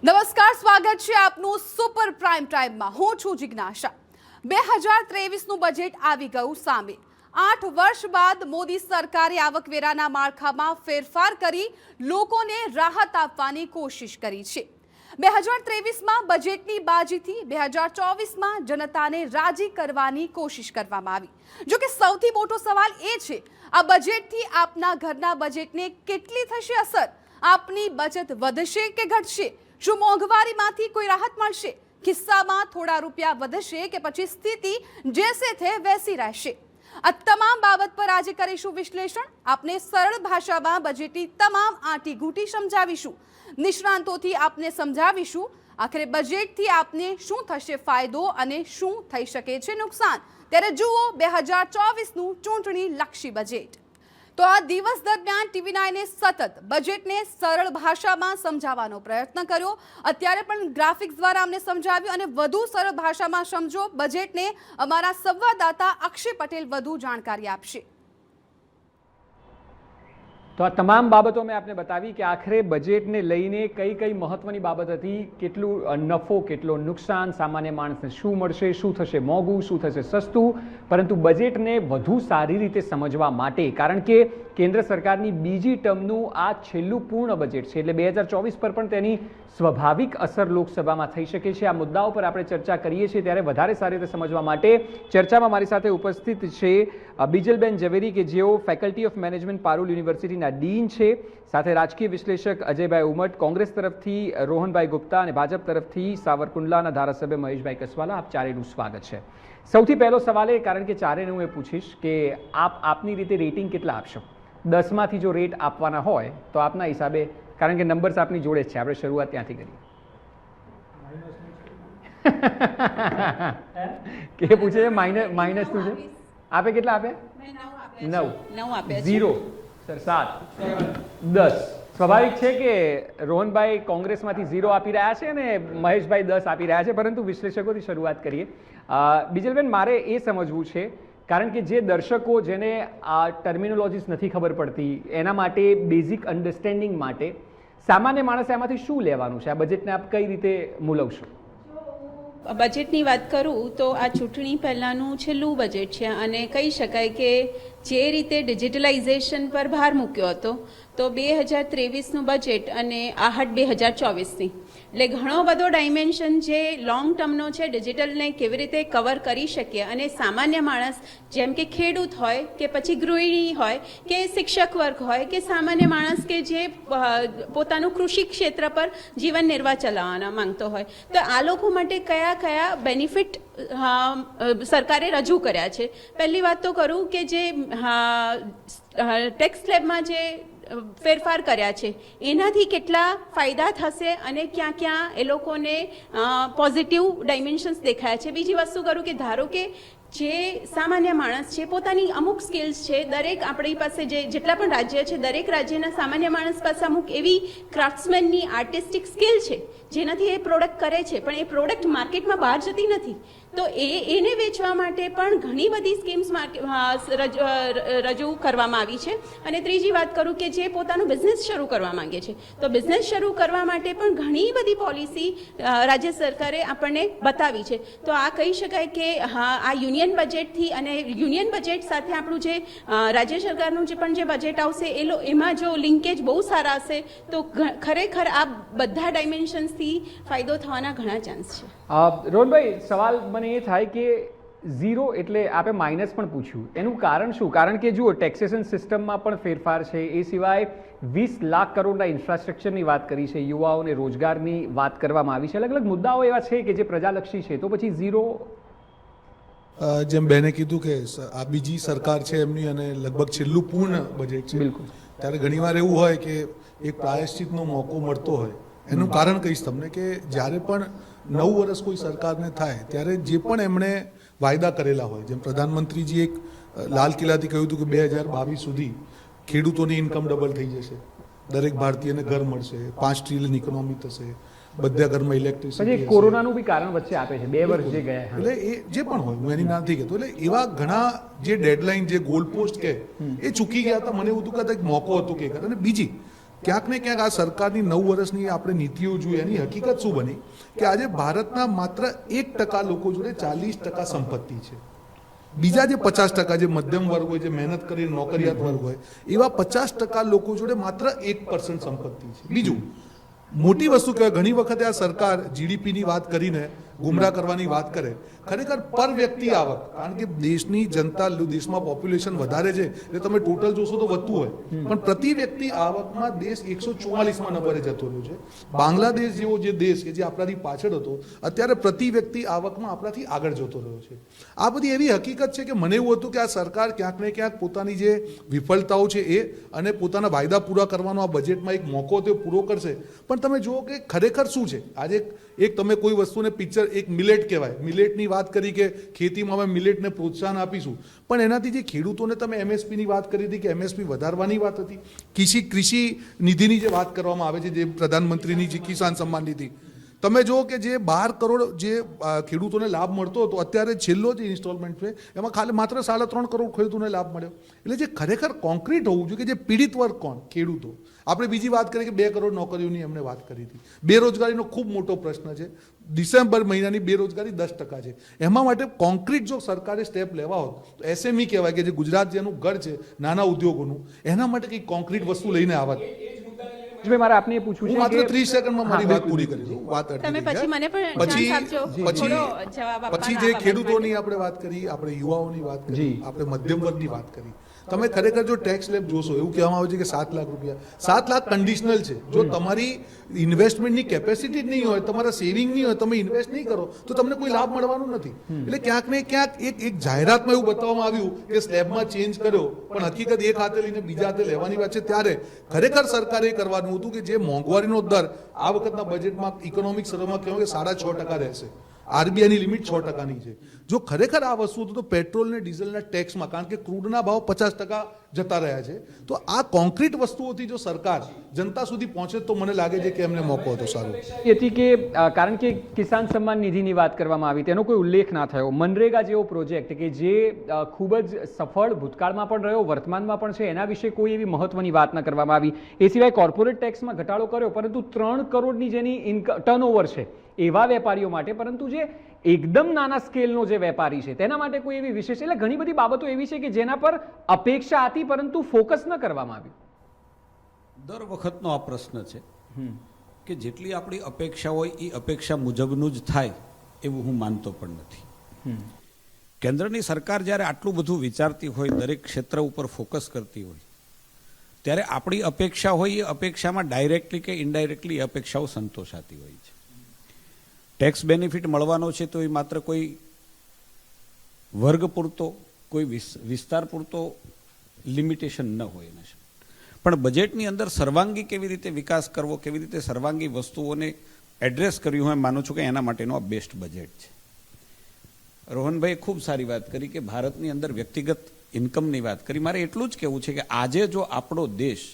નમસ્કાર, સ્વાગત છે આપનું સુપર પ્રાઇમ ટાઈમમાં. હું છું જિજ્ઞાસા. 2023નું બજેટ આવી ગયું સામે. 8 વર્ષ બાદ મોદી સરકારે આવકવેરાના માળખામાં ફેરફાર કરી લોકોને રાહત આપવાની કોશિશ કરી છે. 2023માં બજેટની બાજીથી 2024માં જનતાને રાજી કરવાની કોશિશ કરવામાં આવી. જો કે સૌથી મોટો સવાલ એ છે, આ બજેટથી આપના ઘરના બજેટને કેટલી થશે અસર? આપની બચત વધશે કે ઘટશે? શું મોંઘવારીમાંથી કોઈ રાહત મળશે? ખિસ્સામાં થોડા રૂપિયા વધશે કે પછી સ્થિતિ જેસે થે વૈસી રહેશે? આ તમામ બાબત પર આજે કરીશું વિશ્લેષણ. આપને સરળ ભાષામાં બજેટની તમામ આંટીઘૂંટી સમજાવીશું. નિષ્ણાંતોથી આપને સમજાવીશું આખરે બજેટથી આપને શું થશે ફાયદો અને શું થઈ શકે છે નુકસાન. ત્યારે જુઓ 2024નું ચૂંટણી લક્ષી બજેટ. તો આ દિવસ દરમિયાન TV9એ સતત બજેટને સરળ ભાષામાં સમજાવવાનો પ્રયત્ન કર્યો. અત્યારે પણ ગ્રાફિક્સ દ્વારા અમને સમજાવ્યું અને વધુ સરળ ભાષામાં સમજો બજેટને અમારા સંવાદદાતા અક્ષય પટેલ વધુ જાણકારી આપશે. તો આ તમામ બાબતો મેં આપને બતાવી કે આખરે બજેટને લઈને કઈ કઈ મહત્વની બાબત હતી, કેટલું નફો, કેટલો નુકસાન, સામાન્ય માણસને શું મળશે, શું થશે મોંઘું, શું થશે સસ્તું. પરંતુ બજેટને વધુ સારી રીતે સમજવા માટે, કારણ કે કેન્દ્ર સરકારની બીજી ટર્મનું આ છેલ્લું પૂર્ણ બજેટ છે, એટલે 2024 પર પણ તેની સ્વાભાવિક અસર લોકસભામાં થઈ શકે છે. આ મુદ્દાઓ પર આપણે ચર્ચા કરીએ છીએ ત્યારે વધારે સારી રીતે સમજવા માટે ચર્ચામાં મારી સાથે ઉપસ્થિત છે બીજલબેન ઝવેરી, કે જેઓ ફેકલ્ટી ઓફ મેનેજમેન્ટ પારુલ યુનિવર્સિટીના ડીન છે, સાથે રાજકીય વિશ્લેષક અજયભાઈ ઉમટ, કોંગ્રેસ તરફથી રોહનભાઈ ગુપ્તા અને ભાજપ તરફથી સાવરકુંડલાના ધારાસભ્ય મહેશભાઈ કસવાલા. આપ ચારેયનું સ્વાગત છે. સૌથી પહેલો સવાલ એ, કારણ કે ચારેયને હું એ પૂછીશ કે આપની રીતે રેટિંગ કેટલા આપશો? 10માંથી જો રેટ આપવાના હોય તો આપના હિસાબે, કારણ કે નંબર્સ આપની જોડે જ છે, આપણે શરૂઆત ત્યાંથી કરીએ. કે પૂછે છે માઇનસ શું છે? આપે કેટલા આપે? 9. 0 સર 7, 10. સ્વાભાવિક છે કે રોહનભાઈ કોંગ્રેસમાંથી 0 આપી રહ્યા છે અને મહેશભાઈ 10 આપી રહ્યા છે, પરંતુ વિશ્લેષકોથી શરૂઆત કરીએ. બીજલબેન, મારે એ સમજવું છે, કારણ કે જે દર્શકો જેને આ ટર્મિનોલોજીસ નથી ખબર પડતી, એના માટે બેઝિક અન્ડરસ્ટેન્ડિંગ માટે સામાન્ય માણસે આમાંથી શું લેવાનું છે? આ બજેટને આપ કઈ રીતે મૂલવશો? બજેટની વાત કરું તો આ ચૂંટણી પહેલાંનું છેલ્લું બજેટ છે અને કહી શકાય કે જે રીતે ડિજિટલાઇઝેશન પર ભાર મૂક્યો હતો તો 2023નું બજેટ અને આહટ 2024ની, એટલે ઘણો બધો ડાયમેન્શન જે લોંગ ટર્મનો છે, ડિજિટલને કેવી રીતે કવર કરી શકીએ અને સામાન્ય માણસ જેમ કે ખેડૂત હોય કે પછી ગૃહિણી હોય કે શિક્ષક વર્ગ હોય કે સામાન્ય માણસ કે જે પોતાનું કૃષિ ક્ષેત્ર પર જીવન નિર્વાહ ચલાવવાના માંગતો હોય, તો આ લોકો માટે કયા કયા બેનિફિટ સરકારે રજૂ કર્યા છે. પહેલી વાત તો કરું કે જે ટેક્સ સ્લેબમાં જે ફેરફાર કર્યા છે એનાથી કેટલા ફાયદા થશે અને ક્યાં ક્યાં એ લોકોને પોઝિટિવ ડાયમેન્શન્સ દેખાયા છે. બીજી વસ્તુ કરું કે ધારો કે જે સામાન્ય માણસ છે, પોતાની અમુક સ્કિલ્સ છે, દરેક આપણી પાસે જેટલા પણ રાજ્ય છે, દરેક રાજ્યના સામાન્ય માણસ પાસે અમુક એવી ક્રાફ્ટ્સમેનની આર્ટિસ્ટિક સ્કિલ છે જેનાથી એ પ્રોડક્ટ કરે છે, પણ એ પ્રોડક્ટ માર્કેટમાં બહાર જતી નથી. તો એને વેચવા માટે પણ ઘણી બધી સ્કીમ્સ રજૂ કરવામાં આવી છે. અને ત્રીજી વાત કરું કે જે પોતાનું બિઝનેસ શરૂ કરવા માંગે છે, તો બિઝનેસ શરૂ કરવા માટે પણ ઘણી બધી પોલિસી રાજ્ય સરકારે આપણને બતાવી છે. તો આ કહી શકાય કે આ યુનિયન બજેટથી અને યુનિયન બજેટ સાથે આપણું જે રાજ્ય સરકારનું જે બજેટ આવશે એમાં જો લિંકેજ બહુ સારા હશે તો ખરેખર આ બધા ડાયમેન્શન્સથી ફાયદો થવાના ઘણા ચાન્સ છે. રોહનભાઈ, સવાલ મને એ થાય કે 0 એટલે આપે માઇનસ પણ પૂછ્યું, એનું કારણ શું? કારણ કે જુઓ, ટેક્સેશન સિસ્ટમમાં પણ ફેરફાર છે, એ સિવાય 20 લાખ કરોડના ઇન્ફ્રાસ્ટ્રક્ચરની વાત કરી છે, યુવાઓને રોજગારની વાત કરવામાં આવી છે, અલગ અલગ મુદ્દાઓ એવા છે કે જે પ્રજાલક્ષી છે, તો પછી 0? જેમ બહેને કીધું કે આ બીજી સરકાર છે એમની અને લગભગ છેલ્લું પૂર્ણ બજેટ છે. બિલકુલ. ત્યારે ઘણીવાર એવું હોય કે એક પ્રાયશ્ચિતનો મોકો મળતો હોય. એનું કારણ કહીશ તમને કે જ્યારે પણ 9 વર્ષ કોઈ સરકારને થાય ત્યારે જે પણ એમણે વાયદા કરેલા હોય, જેમ પ્રધાનમંત્રીજી એક લાલ કિલ્લાથી કહ્યું હતું કે 2022 સુધી ખેડૂતોની ઇન્કમ ડબલ થઈ જશે, દરેક ભારતીયને ઘર મળશે, 5 ટ્રિલિયન ઇકોનોમી થશે, બધા ઘરમાં ઇલેક્ટ્રિસિટી. કોરોનાનું બી કારણ વચ્ચે આપે છે, 2 વર્ષ જે ગયા, એટલે એ જે પણ હોય, હું એની ના નથી કહેતો, એટલે એવા ઘણા જે ડેડલાઇન, જે ગોલ પોસ્ટ કે એ ચૂકી ગયા હતા. મને એવું હતું કે એક મોકો હતો કે. અને બીજી ક્યાંક ને ક્યાંક આ સરકારની 9 વર્ષની આપણે નીતિઓ જોઈએ, એની હકીકત શું બની કે આજે ભારતના માત્ર 1% લોકો જોડે 40% સંપત્તિ છે. બીજા જે 50% જે મધ્યમ વર્ગ હોય, જે મહેનત કરીને નોકરિયાત વર્ગ હોય, એવા 50% લોકો જોડે માત્ર 1% સંપત્તિ છે. બીજું મોટી વસ્તુ કહેવાય, ઘણી વખતે આ સરકાર જીડીપીની વાત કરીને ગુમરાહ કરવાની વાત કરે, ખરેખર પર વ્યક્તિ આવક, કારણ કે દેશની જનતા, દેશમાં પોપ્યુલેશન વધારે છે એટલે તમે ટોટલ જોશો તો વધતું હોય, પણ પ્રતિ વ્યક્તિ આવકમાં દેશ 144માં નંબરે જતો રહ્યો છે. બાંગ્લાદેશ જેવો જે દેશ કે જે આપણાથી પાછળ હતો, અત્યારે પ્રતિ વ્યક્તિ આવકમાં આપણાથી આગળ જતો રહ્યો છે. આ બધી એવી હકીકત છે કે મને એવું હતું કે આ સરકાર ક્યાંક ને ક્યાંક પોતાની જે વિફળતાઓ છે એ અને પોતાના વાયદા પૂરા કરવાનો આ બજેટમાં એક મોકો તે પૂરો કરશે. પણ તમે જુઓ કે ખરેખર શું છે. આજે એક તમે કોઈ વસ્તુને પિક્ચર, એક મિલેટ કહેવાય, મિલેટની વાત કરી કે ખેતીમાં અમે મિલેટને પ્રોત્સાહન આપીશું, પણ એનાથી જે ખેડૂતોને તમે એમએસપીની વાત કરી હતી કે એમએસપી વધારવાની વાત હતી, કૃષિ નિધિની જે વાત કરવામાં આવે છે, જે પ્રધાનમંત્રીની જે કિસાન સન્માન નિધિ, તમે જુઓ કે જે 12 કરોડ જે ખેડૂતોને લાભ મળતો હતો, અત્યારે છેલ્લો જે ઇન્સ્ટોલમેન્ટ છે એમાં ખાલી માત્ર 3.5 કરોડ ખેડૂતોને લાભ મળ્યો. એટલે જે ખરેખર કોન્ક્રીટ હોવું જોઈએ કે જે પીડિત વર્ગ કોણ, ખેડૂતો. આપણે બીજી વાત કરીએ કે 2 કરોડ નોકરીઓની એમણે વાત કરી હતી. બેરોજગારીનો ખૂબ મોટો પ્રશ્ન છે. ડિસેમ્બર મહિનાની બેરોજગારી 10% છે. એમાં માટે કોન્ક્રીટ જો સરકારે સ્ટેપ લેવા હોત તો એસએમઈ કહેવાય કે જે ગુજરાત જેનું ઘર છે નાના ઉદ્યોગોનું, એના માટે કંઈક કોન્ક્રીટ વસ્તુ લઈને આવત. મારે આપને એ પૂછવું હું છે માત્ર કે 30 સેકન્ડમાં મારી વાત પૂરી કરી દઉં. વાત તમે પછી મને પણ પછી ચાન્સ આપજો, થોડો જવાબ આપવાનો પછી આ જે બાબત ખેડૂતોની માટે. આપણે વાત કરી, આપણે યુવાઓની વાત કરી, જી. આપણે મધ્યમ વર્ગની વાત કરી. તમે ખરેખર જો ટેક્સ સ્લેબ જોશો, એવું કહેવામાં આવે છે કે 7 લાખ રૂપિયા, 7 લાખ કન્ડિશનલ છે. જો તમારી ઇન્વેસ્ટમેન્ટની કેપેસિટી જ નહીં હોય, તમારા સેવિંગ નહીં હોય, તમે ઇન્વેસ્ટ નહીં કરો તો તમને કોઈ લાભ મળવાનો નથી. એટલે ક્યાંક ને ક્યાંક એક જાહેરાતમાં એવું બતાવવામાં આવ્યું કે સ્લેબમાં ચેન્જ કર્યો, પણ હકીકત એક હાથે લઈને બીજા હાથે લેવાની વાત છે. ત્યારે ખરેખર સરકારે કરવાનું હતું કે જે મોંઘવારીનો દર આ વખતના બજેટમાં ઇકોનોમિક સર્વેમાં કહેવાય કે 6.5% રહેશે. આરબીઆઈની લિમિટ 6%ની છે. જો ખરેખર આ વસ્તુ હતું તો પેટ્રોલ ને ડીઝલના ટેક્સમાં, કારણ કે ક્રૂડના ભાવ 50% જતા રહ્યા છે, તો આ કોન્ક્રીટ વસ્તુઓથી જો સરકાર જનતા સુધી પહોંચે તો મને લાગે છે કે એમને મોકો હતો સારો. હતી કે કારણ કે કિસાન સન્માન નિધિની વાત કરવામાં આવી, તેનો કોઈ ઉલ્લેખ ના થયો. મનરેગા જેવો પ્રોજેક્ટ કે જે ખૂબ જ સફળ ભૂતકાળમાં પણ રહ્યો, વર્તમાનમાં પણ છે, એના વિશે કોઈ એવી મહત્વની વાત ન કરવામાં આવી. એ સિવાય કોર્પોરેટ ટેક્સમાં ઘટાડો કર્યો, પરંતુ 3 કરોડની જેની ટર્નઓવર છે એવા વેપારીઓ માટે, પરંતુ જે એકદમ નાના સ્કેલનો જે વેપારી છે તેના માટે કોઈ એવી વિશેષ, એટલે ઘણી બધી બાબતો એવી છે કે જેના પર અપેક્ષા હતી પરંતુ ફોકસ ન કરવામાં આવ્યું. દર વખતનો આ પ્રશ્ન છે કે જેટલી આપણી અપેક્ષા હોય એ અપેક્ષા મુજબનું જ થાય એવું હું માનતો પણ નથી. કેન્દ્રની સરકાર જ્યારે આટલું બધું વિચારતી હોય, દરેક ક્ષેત્ર ઉપર ફોકસ કરતી હોય, ત્યારે આપણી અપેક્ષા હોય એ અપેક્ષામાં ડાયરેક્ટલી કે ઇનડાયરેક્ટલી એ અપેક્ષાઓ સંતોષાતી હોય છે. ટેક્સ બેનિફિટ મળવાનો છે તો એ માત્ર કોઈ વર્ગ પૂરતો, કોઈ વિસ્તાર પૂરતો લિમિટેશન ન હોય એના છે. પણ બજેટની અંદર સર્વાંગી કેવી રીતે વિકાસ કરવો, કેવી રીતે સર્વાંગી વસ્તુઓને એડ્રેસ કર્યું હું માનું છું કે એના માટેનો આ બેસ્ટ બજેટ છે. રોહનભાઈ ખૂબ સારી વાત કરી કે ભારતની અંદર વ્યક્તિગત ઇન્કમની વાત કરી. મારે એટલું જ કહેવું છે કે આજે જો આપણો દેશ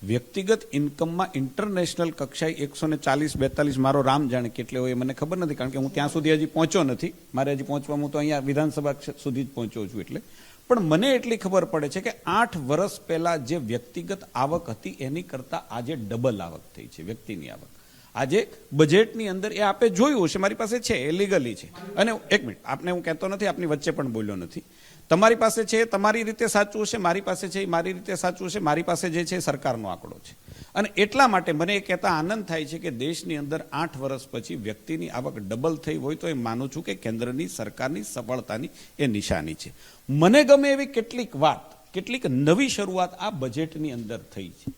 વ્યક્તિગત ઇન્કમમાં ઇન્ટરનેશનલ કક્ષાએ 140-42, મારો રામ જાણે કેટલે હોય મને ખબર નથી, કારણ કે હું ત્યાં સુધી હજી પહોંચ્યો નથી. મારે હજી પહોંચવા, હું તો અહીંયા વિધાનસભા સુધી જ પહોંચ્યો છું. એટલે પણ મને એટલી ખબર પડે છે કે 8 વર્ષ પહેલા જે વ્યક્તિગત આવક હતી એની કરતાં આજે ડબલ આવક થઈ છે વ્યક્તિની આવક. આજે બજેટની અંદર એ આપે જોયું હશે, મારી પાસે છે, એ લીગલી છે. અને એક મિનિટ, આપને હું કહેતો નથી, આપની વચ્ચે પણ બોલ્યો નથી. તમારી પાસે છે તમારી રીતે સાચું હશે, મારી પાસે છે મારી રીતે સાચું હશે, મારી પાસે જે છે સરકારનો આંકડો છે. અને એટલા માટે મને એ કહેતા આનંદ થાય છે કે દેશની અંદર 8 વર્ષ પછી વ્યક્તિની આવક ડબલ થઈ હોય તો એ માનું છું કે કેન્દ્રની સરકારની સફળતાની એ નિશાની છે. મને ગમે એવી કેટલીક વાત, કેટલીક નવી શરૂઆત આ બજેટની અંદર થઈ છે.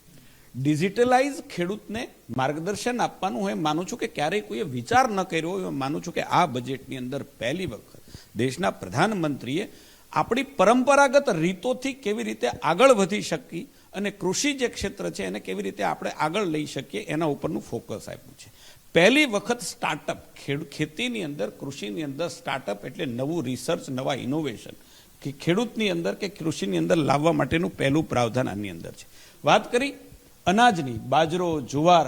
ડિજિટલાઇઝ ખેડૂતને માર્ગદર્શન આપવાનું હું માનું છું કે ક્યારેય કોઈએ વિચાર ન કર્યો હોય. માનું છું કે આ બજેટની અંદર પહેલી વખત દેશના પ્રધાનમંત્રીએ આપણી પરંપરાગત રીતોથી કેવી રીતે આગળ વધી શકીએ અને કૃષિ જે ક્ષેત્ર છે એને કેવી રીતે આપણે આગળ લઈ શકીએ એના ઉપરનું ફોકસ આપ્યું છે. પહેલી વખત સ્ટાર્ટઅપ, ખેતીની અંદર, કૃષિની અંદર સ્ટાર્ટઅપ એટલે નવું રિસર્ચ, નવા ઇનોવેશન કે ખેડૂતની અંદર કે કૃષિની અંદર લાવવા માટેનું પહેલું પ્રાવધાન આની અંદર છે. વાત કરી અનાજની, બાજરો, જુવાર,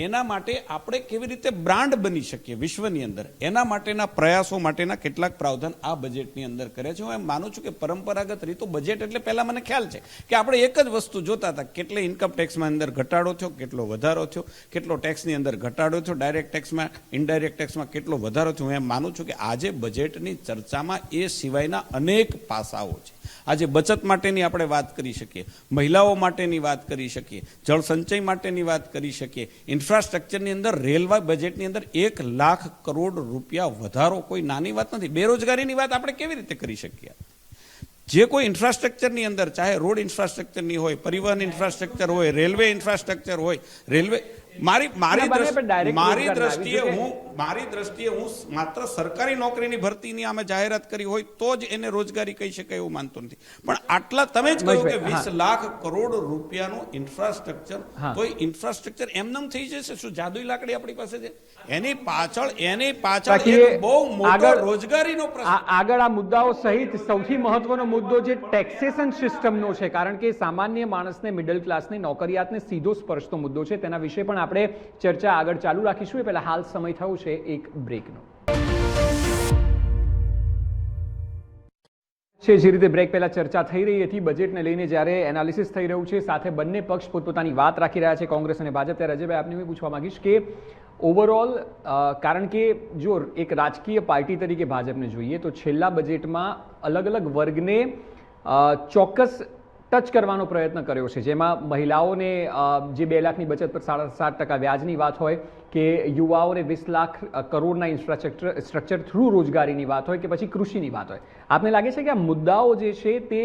એના માટે આપણે કેવી રીતે બ્રાન્ડ બની શકીએ વિશ્વની અંદર, એના માટેના પ્રયાસો માટેના કેટલાક પ્રાવધાન આ બજેટની અંદર કરે છે. હું એમ માનું છું કે પરંપરાગત રીતો બજેટ એટલે પહેલાં મને ખ્યાલ છે કે આપણે એક જ વસ્તુ જોતા હતા, કેટલે ઇન્કમ ટેક્સમાં અંદર ઘટાડો થયો, કેટલો વધારો થયો, કેટલો ટેક્સની અંદર ઘટાડો થયો, ડાયરેક્ટ ટેક્સમાં ઇનડાયરેક્ટ ટેક્સમાં કેટલો વધારો થયો. હું એમ માનું છું કે આજે બજેટની ચર્ચામાં એ સિવાયના અનેક પાસાઓ છે. આજે બચત માટેની આપણે વાત કરી શકીએ, મહિલાઓ માટેની વાત કરી શકીએ, જળ સંચય માટેની વાત કરી શકીએ, ઇન્ફ્રાસ્ટ્રક્ચરની અંદર રેલવે બજેટની અંદર 1 લાખ કરોડ રૂપિયા વધારો કોઈ નાની વાત નથી. બેરોજગારીની વાત આપણે કેવી રીતે કરી શકીએ? જે કોઈ ઇન્ફ્રાસ્ટ્રક્ચરની અંદર, ચાહે રોડ ઇન્ફ્રાસ્ટ્રક્ચરની હોય, પરિવહન ઇન્ફ્રાસ્ટ્રક્ચર હોય, રેલવે ઇન્ફ્રાસ્ટ્રક્ચર હોય, રેલવે મારી દ્રષ્ટિએ હું માત્ર સરકારી નોકરીની ભરતીની આમે જાહેરાત કરી હોય તો જ એને રોજગારી કહી શકાય એવું માનતો નથી. પણ આટલા તમે જ કહ્યું કે 20 લાખ કરોડ રૂપિયાનું ઇન્ફ્રાસ્ટ્રક્ચર, તો ઇન્ફ્રાસ્ટ્રક્ચર એમનેમ થઈ જશે? શું જાદુઈ લાકડી આપણી પાસે છે? એની પાછળ એક બહુ મોટો રોજગારીનો પ્રશ્ન. આગળ આ મુદ્દાઓ સહિત સૌથી મહત્વનો મુદ્દો જે ટેક્સેશન સિસ્ટમનો છે, કારણ કે સામાન્ય માણસને, મિડલ ક્લાસને, નોકરિયાતને સીધો સ્પર્શતો મુદ્દો છે. તેના વિશે પણ આપણે ચર્ચા આગળ ચાલુ રાખીશું. એ પહેલા હાલ સમય થયો છે એક બ્રેકનો. જે રીતે બ્રેક પહેલા ચર્ચા થઈ રહી હતી બજેટને લઈને, જ્યારે એનાલિસિસ થઈ રહ્યું છે, સાથે બંને પક્ષ પોતપોતાની વાત રાખી રહ્યા છે, કોંગ્રેસ અને ભાજપ, ત્યારે અજયભાઈ આપને હું પૂછવા માંગીશ કે ઓવરઓલ, કારણ કે જો એક રાજકીય પાર્ટી તરીકે ભાજપને જોઈએ તો છેલ્લા બજેટમાં અલગ અલગ વર્ગને ચોક્કસ ટચ કરવાનો પ્રયત્ન કર્યો છે, જેમાં મહિલાઓને જે 2 લાખની બચત પર 7.5% વ્યાજની વાત હોય, કે યુવાઓને 20 લાખ કરોડના ઇન્ફ્રાસ્ટ્રક્ચર થ્રુ રોજગારીની વાત હોય, કે પછી કૃષિની વાત હોય. આપને લાગે છે કે આ મુદ્દાઓ જે છે તે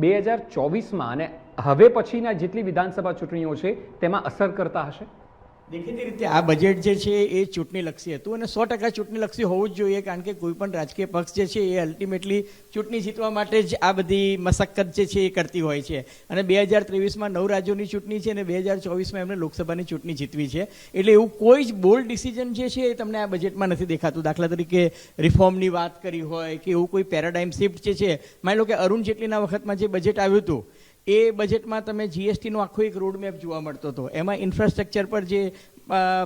2024માં અને હવે પછીના જેટલી વિધાનસભા ચૂંટણીઓ છે તેમાં અસર કરતા હશે? દેખીતી રીતે આ બજેટ જે છે એ ચૂંટણીલક્ષી હતું અને 100% ચૂંટણીલક્ષી હોવું જ જોઈએ, કારણ કે કોઈ પણ રાજકીય પક્ષ જે છે એ અલ્ટિમેટલી ચૂંટણી જીતવા માટે જ આ બધી મશક્કત જે છે એ કરતી હોય છે. અને 2023માં 9 રાજ્યોની ચૂંટણી છે અને 2024માં એમને લોકસભાની ચૂંટણી જીતવી છે. એટલે એવું કોઈ જ બોલ્ડ ડિસિઝન જે છે એ તમને આ બજેટમાં નથી દેખાતું. દાખલા તરીકે રિફોર્મની વાત કરી હોય કે એવું કોઈ પેરાડાઇમ શિફ્ટ જે છે, માની લો કે અરુણ જેટલીના વખતમાં જે બજેટ આવ્યું હતું એ બજેટમાં તમે જીએસટીનો આખો એક રોડમેપ જોવા મળતો હતો. એમાં ઇન્ફ્રાસ્ટ્રક્ચર પર જે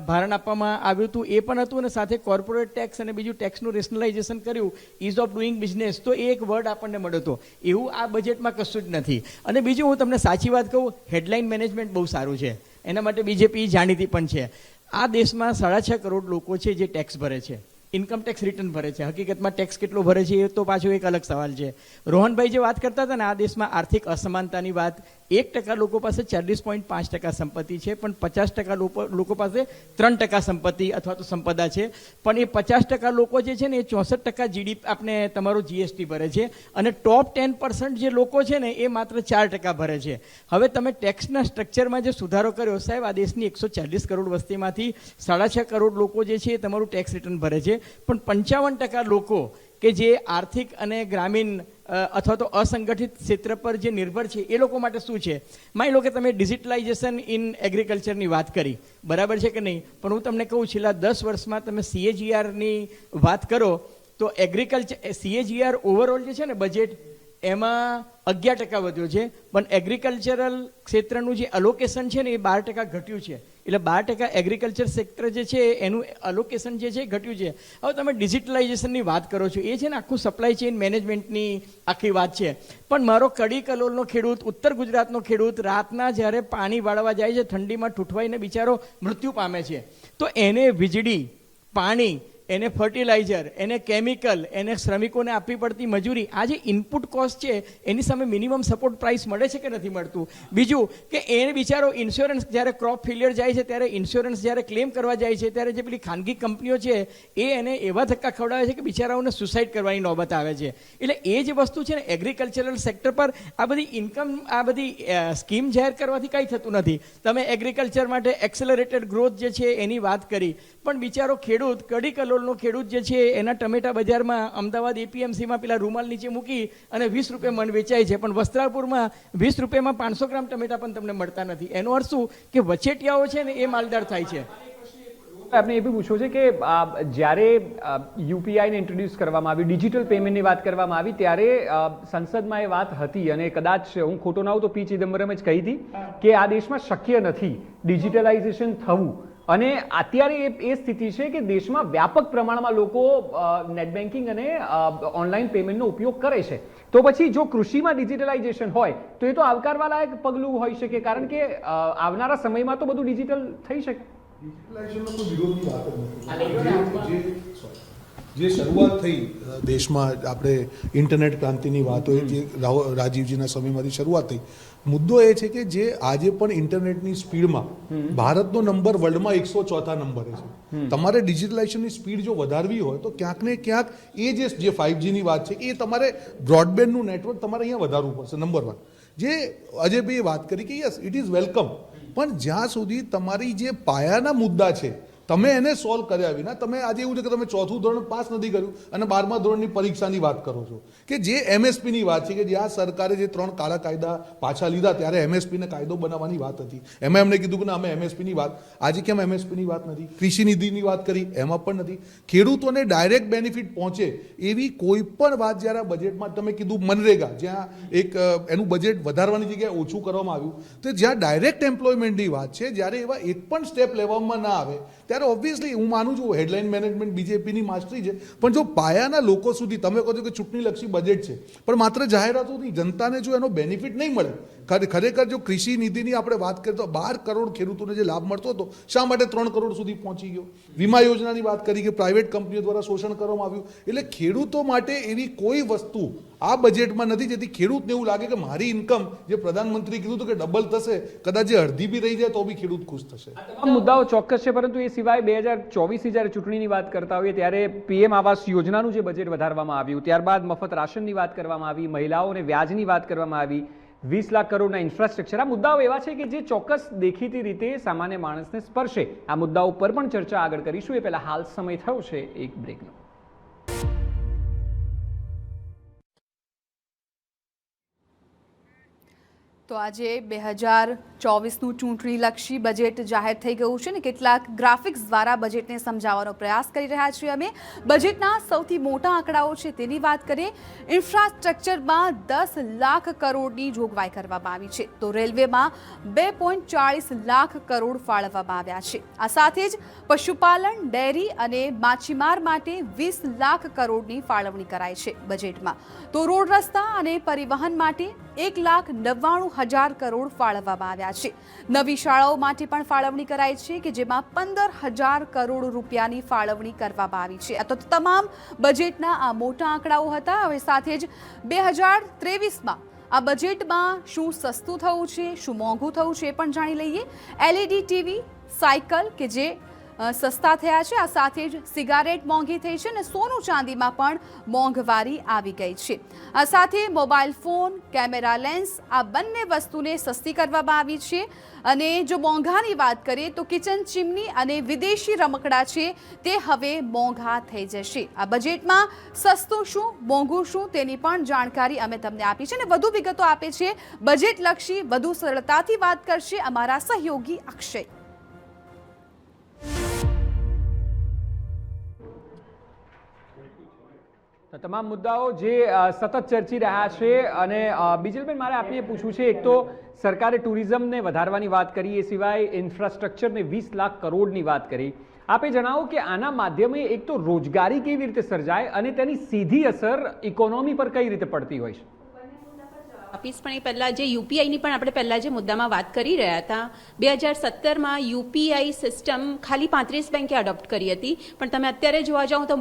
ભારણ આપવામાં આવ્યું હતું એ પણ હતું, અને સાથે કોર્પોરેટ ટેક્સ અને બીજું ટેક્સનું રેશનલાઇઝેશન કર્યું, ઇઝ ઓફ ડુઈંગ બિઝનેસ, તો એ એક વર્ડ આપણને મળ્યો હતો. એવું આ બજેટમાં કશું જ નથી. અને બીજું હું તમને સાચી વાત કહું, હેડલાઇન મેનેજમેન્ટ બહુ સારું છે, એના માટે બીજેપી જાણીતી પણ છે. આ દેશમાં 6.5 કરોડ લોકો છે જે ટેક્સ ભરે છે, ઇન્કમ ટેક્સ રિટર્ન ભરે છે. હકીકતમાં ટેક્સ કેટલો ભરે છે એ તો પાછો એક અલગ સવાલ છે. રોહનભાઈ જે વાત કરતા હતા ને, આ દેશમાં આર્થિક અસમાનતાની વાત, 1% લોકો પાસે 40.5% સંપત્તિ છે, પણ 50% લોકો પાસે 3% સંપત્તિ અથવા તો સંપદા છે. પણ એ 50% લોકો જે છે ને એ 64% જીડીપી આપણે તમારો જીએસટી ભરે છે, અને ટોપ 10% જે લોકો છે ને એ માત્ર 4% ભરે છે. હવે તમે ટેક્સના સ્ટ્રક્ચરમાં જે સુધારો કર્યો, સાહેબ આ દેશની 140 કરોડ વસ્તીમાંથી 6.5 કરોડ લોકો જે છે એ તમારું ટેક્સ રિટર્ન ભરે છે, પણ 55% લોકો કે જે આર્થિક અને ગ્રામીણ અથવા તો અસંગઠિત ક્ષેત્ર પર જે નિર્ભર છે એ લોકો માટે શું છે? માની લો કે તમે ડિજિટલાઇઝેશન ઇન એગ્રીકલ્ચરની વાત કરી, બરાબર છે કે નહીં? પણ હું તમને કહું, છેલ્લા 10 વર્ષમાં તમે CAGRની વાત કરો તો એગ્રીકલ્ચર CAGR ઓવરઓલ જે છે ને બજેટ, એમાં 11% વધ્યો છે, પણ એગ્રીકલ્ચરલ ક્ષેત્રનું જે અલોકેશન છે ને એ 12% ઘટ્યું છે. એટલે 12% એગ્રીકલ્ચર સેક્ટર જે છે એનું અલોકેશન જે છે ઘટ્યું છે. હવે તમે ડિજિટલાઇઝેશનની વાત કરો છો, એ છે ને આખું સપ્લાય ચેઇન મેનેજમેન્ટની આખી વાત છે. પણ મારો કડી કલોલનો ખેડૂત, ઉત્તર ગુજરાતનો ખેડૂત રાતના જ્યારે પાણી વાળવા જાય છે, ઠંડીમાં ઠૂંઠવાઈને બિચારો મૃત્યુ પામે છે, તો એને વીજળી, પાણી, એને ફર્ટિલાઇઝર, એને કેમિકલ, એને શ્રમિકોને આપવી પડતી મજૂરી, આ જે ઇનપુટ કોસ્ટ છે એની સામે મિનિમમ સપોર્ટ પ્રાઇસ મળે છે કે નથી મળતું? બીજું કે એને બિચારો ઇન્સ્યોરન્સ, જ્યારે ક્રોપ ફેલિયર જાય છે ત્યારે ઇન્સ્યોરન્સ જ્યારે ક્લેમ કરવા જાય છે ત્યારે જે પેલી ખાનગી કંપનીઓ છે એ એને એવા ધક્કા ખવડાવે છે કે બિચારાઓને સુસાઇડ કરવાની નોબત આવે છે. એટલે એ જે વસ્તુ છે ને એગ્રીકલ્ચરલ સેક્ટર પર આ બધી ઇન્કમ, આ બધી સ્કીમ જાહેર કરવાથી કંઈ થતું નથી. તમે એગ્રીકલ્ચર માટે એક્સેલરેટેડ ગ્રોથ જે છે એની વાત કરી, પણ બિચારો ખેડૂત, કડી કલોલનો ખેડૂત જે છે એના ટમેટા બજારમાં અમદાવાદ APMCમાં પેલા રૂમાલ નીચે મૂકી અને 20 રૂપિયા મણ વેચાય છે, પણ વસ્ત્રાપુરમાં 20 રૂપિયામાં 500 ગ્રામ ટમેટા પણ તમને મળતા નથી. એનો અર્થ શું કે વચેટિયાઓ છે ને એ માલદાર થાય છે. આપણે એ બી પૂછવું છે કે જ્યારે યુપીઆઈને ઇન્ટ્રોડ્યુસ કરવામાં આવી, ડિજિટલ પેમેન્ટની વાત કરવામાં આવી, ત્યારે સંસદમાં એ વાત હતી, અને કદાચ હું ખોટો ના હોઉં તો P. ચિદમ્બરમે જ કહી હતી કે આ દેશમાં શક્ય નથી ડિજિટલાઇઝેશન થવું. અને અત્યારે એ સ્થિતિ છે કે દેશમાં વ્યાપક પ્રમાણમાં લોકો નેટ બેન્કિંગ અને ઓનલાઈન પેમેન્ટનો ઉપયોગ કરે છે. તો પછી જો કૃષિમાં ડિજિટલાઇઝેશન હોય તો એ તો આવકારવાલાયક પગલું હોઈ શકે, કારણ કે આવનારા સમયમાં તો બધું ડિજિટલ થઈ શકે. ડિજિટલાઇઝેશનનો કોઈ વિરોધની વાત જ નથી. જે શરૂઆત થઈ દેશમાં, આપણે ઇન્ટરનેટ ક્રાંતિની વાત હોય, જે રાજીવજીના સમયમાંથી શરૂઆત થઈ. મુદ્દો એ છે કે જે આજે પણ ઇન્ટરનેટની સ્પીડમાં ભારતનો નંબર વર્લ્ડમાં 104 નંબરે છે. તમારે ડિજિટલાઇઝેશનની સ્પીડ જો વધારવી હોય તો ક્યાંક ને ક્યાંક એ જે 5Gની વાત છે એ તમારે બ્રોડબેન્ડનું નેટવર્ક તમારે અહીંયા વધારવું પડશે. નંબર 1. જે અજયભાઈએ વાત કરી કે યસ ઇટ ઇઝ વેલકમ, પણ જ્યાં સુધી તમારી જે પાયાના મુદ્દા છે તમે એને સોલ્વ કર્યા વિના, તમે આજે એવું છે કે તમે 4થું ધોરણ પાસ નથી કર્યું અને 12મા ધોરણની પરીક્ષાની વાત કરો છો, કે જે MSPની વાત છે, કે જ્યાં સરકારે જે 3 કાળા કાયદા પાછા લીધા ત્યારે MSPને કાયદો બનાવવાની વાત હતી. એમાં એમને કીધું કે અમે MSPની વાત, આજે કેમ MSPની વાત નથી? કૃષિ નિધિની વાત કરી, એમાં પણ નથી. ખેડૂતોને ડાયરેક્ટ બેનિફિટ પહોંચે એવી કોઈ પણ વાત જ્યારે આ બજેટમાં તમે કીધું, મનરેગા જ્યાં એક એનું બજેટ વધારવાની જગ્યાએ ઓછું કરવામાં આવ્યું, તો જ્યાં ડાયરેક્ટ એમ્પ્લોયમેન્ટની વાત છે, જ્યારે એવા એક પણ સ્ટેપ લેવામાં ના આવે ત્યારે ઓબ્વિયસલી હું માનું છું હેડલાઇન મેનેજમેન્ટ બીજેપીની માસ્ટરી છે, પણ જો પાયાના લોકો સુધી, તમે કહો છો કે ચૂંટણીલક્ષી બજેટ છે પણ માત્ર જાહેરાતોથી જનતાને જો એનો બેનિફિટ નહીં મળે, ખરેખર જો કૃષિ નિધિની આપણે વાત કરીએ તો 12 કરોડ ખેડૂતોને જે લાભ મળતો હતો, શા માટે 3 કરોડ સુધી પહોંચી ગયો? વીમા યોજનાની વાત કરી કે પ્રાઇવેટ કંપનીઓ દ્વારા શોષણ કરવામાં આવ્યું. એટલે ખેડૂતો માટે એવી કોઈ વસ્તુ આ બજેટમાં નથી જેથી ખેડૂતને એવું લાગે કે મારી ઇન્કમ, જે પ્રધાનમંત્રી કીધું હતું કે ડબલ થશે, કદાચ જે અડધી બી રહી જાય તો બી ખેડૂત ખુશ થશે. તમામ મુદ્દાઓ ચોક્કસ છે, પરંતુ એ સિવાય 2024ની જ્યારે ચૂંટણીની વાત કરતા હોઈએ ત્યારે PM આવાસ યોજનાનું જે બજેટ વધારવામાં આવ્યું, ત્યારબાદ મફત રાશનની વાત કરવામાં આવી, મહિલાઓને વ્યાજની વાત કરવામાં આવી, 20 લાખ કરોડના ઇન્ફ્રાસ્ટ્રક્ચર. આ મુદ્દાઓ એવા છે કે જે ચોક્કસ દેખીતી રીતે સામાન્ય માણસને સ્પર્શે. આ મુદ્દાઓ પર પણ ચર્ચા આગળ કરીશું. એ પહેલા હાલ સમય થયો છે એક બ્રેકનો. તો આજે 2024નું ચૂંટણીલક્ષી બજેટ જાહેર થઈ ગયું છે ને કેટલાક ગ્રાફિક્સ દ્વારા બજેટને સમજાવવાનો પ્રયાસ કરી રહ્યા છીએ અમે. બજેટના સૌથી મોટા આંકડાઓ છે તેની વાત કરીએ. ઇન્ફ્રાસ્ટ્રક્ચરમાં 10 લાખ કરોડની જોગવાઈ કરવામાં આવી છે, તો રેલવેમાં 2.40 લાખ કરોડ ફાળવવામાં આવ્યા છે. આ સાથે જ પશુપાલન, ડેરી અને માછીમાર માટે 20 લાખ કરોડની ફાળવણી કરાઈ છે બજેટમાં. તો રોડ રસ્તા અને પરિવહન માટે 1,99,000 કરોડ ફાળવવામાં આવ્યા છે. નવી શાળાઓ માટે પણ ફાળવણી કરાઈ છે કે જેમાં 15,000 કરોડ રૂપિયાની ફાળવણી કરવામાં આવી છે. આ તો તમામ બજેટના આ મોટા આંકડાઓ હતા. હવે સાથે જ 2023માં આ બજેટમાં શું સસ્તું થયું છે, શું મોંઘું થયું છે એ પણ જાણી લઈએ. LED ટીવી, સાયકલ કે જે સસ્તા થયા છે. આ સાથે જ સિગારેટ મોંઘી થઈ છે અને સોનું ચાંદીમાં પણ મોંઘવારી આવી ગઈ છે. આ સાથે મોબાઈલ ફોન, કેમેરા લેન્સ આ બંને વસ્તુને સસ્તી કરવામાં આવી છે. અને જો મોંઘાની વાત કરીએ તો કિચન ચીમની અને વિદેશી રમકડા છે તે હવે મોંઘા થઈ જશે. આ બજેટમાં સસ્તું શું, મોંઘું શું તેની પણ જાણકારી અમે તમને આપી છે અને વધુ વિગતો આપે છે બજેટલક્ષી વધુ સરળતાથી વાત કરશે અમારા સહયોગી અક્ષય. તમામ મુદ્દાઓ જે સતત ચર્ચી રહ્યા છે. અને બીજલબેન, મારે આપને પૂછવું છે, એક તો સરકારે ટુરિઝમને વધારવાની વાત કરી, એ સિવાય ઇન્ફ્રાસ્ટ્રક્ચરને 20 લાખ કરોડની વાત કરી. આપે જણાવો કે આના માધ્યમે એક તો રોજગારી કેવી રીતે સર્જાય અને તેની સીધી અસર ઇકોનોમી પર કઈ રીતે પડતી હોય છે? આપીશ, પણ એ પહેલાં જે યુપીઆઈની પણ આપણે પહેલાં જે મુદ્દામાં વાત કરી રહ્યા હતા, 2017માં યુપીઆઈ સિસ્ટમ ખાલી 35 બેંકે અડોપ્ટ કરી હતી, પણ તમે અત્યારે જોવા જાઓ તો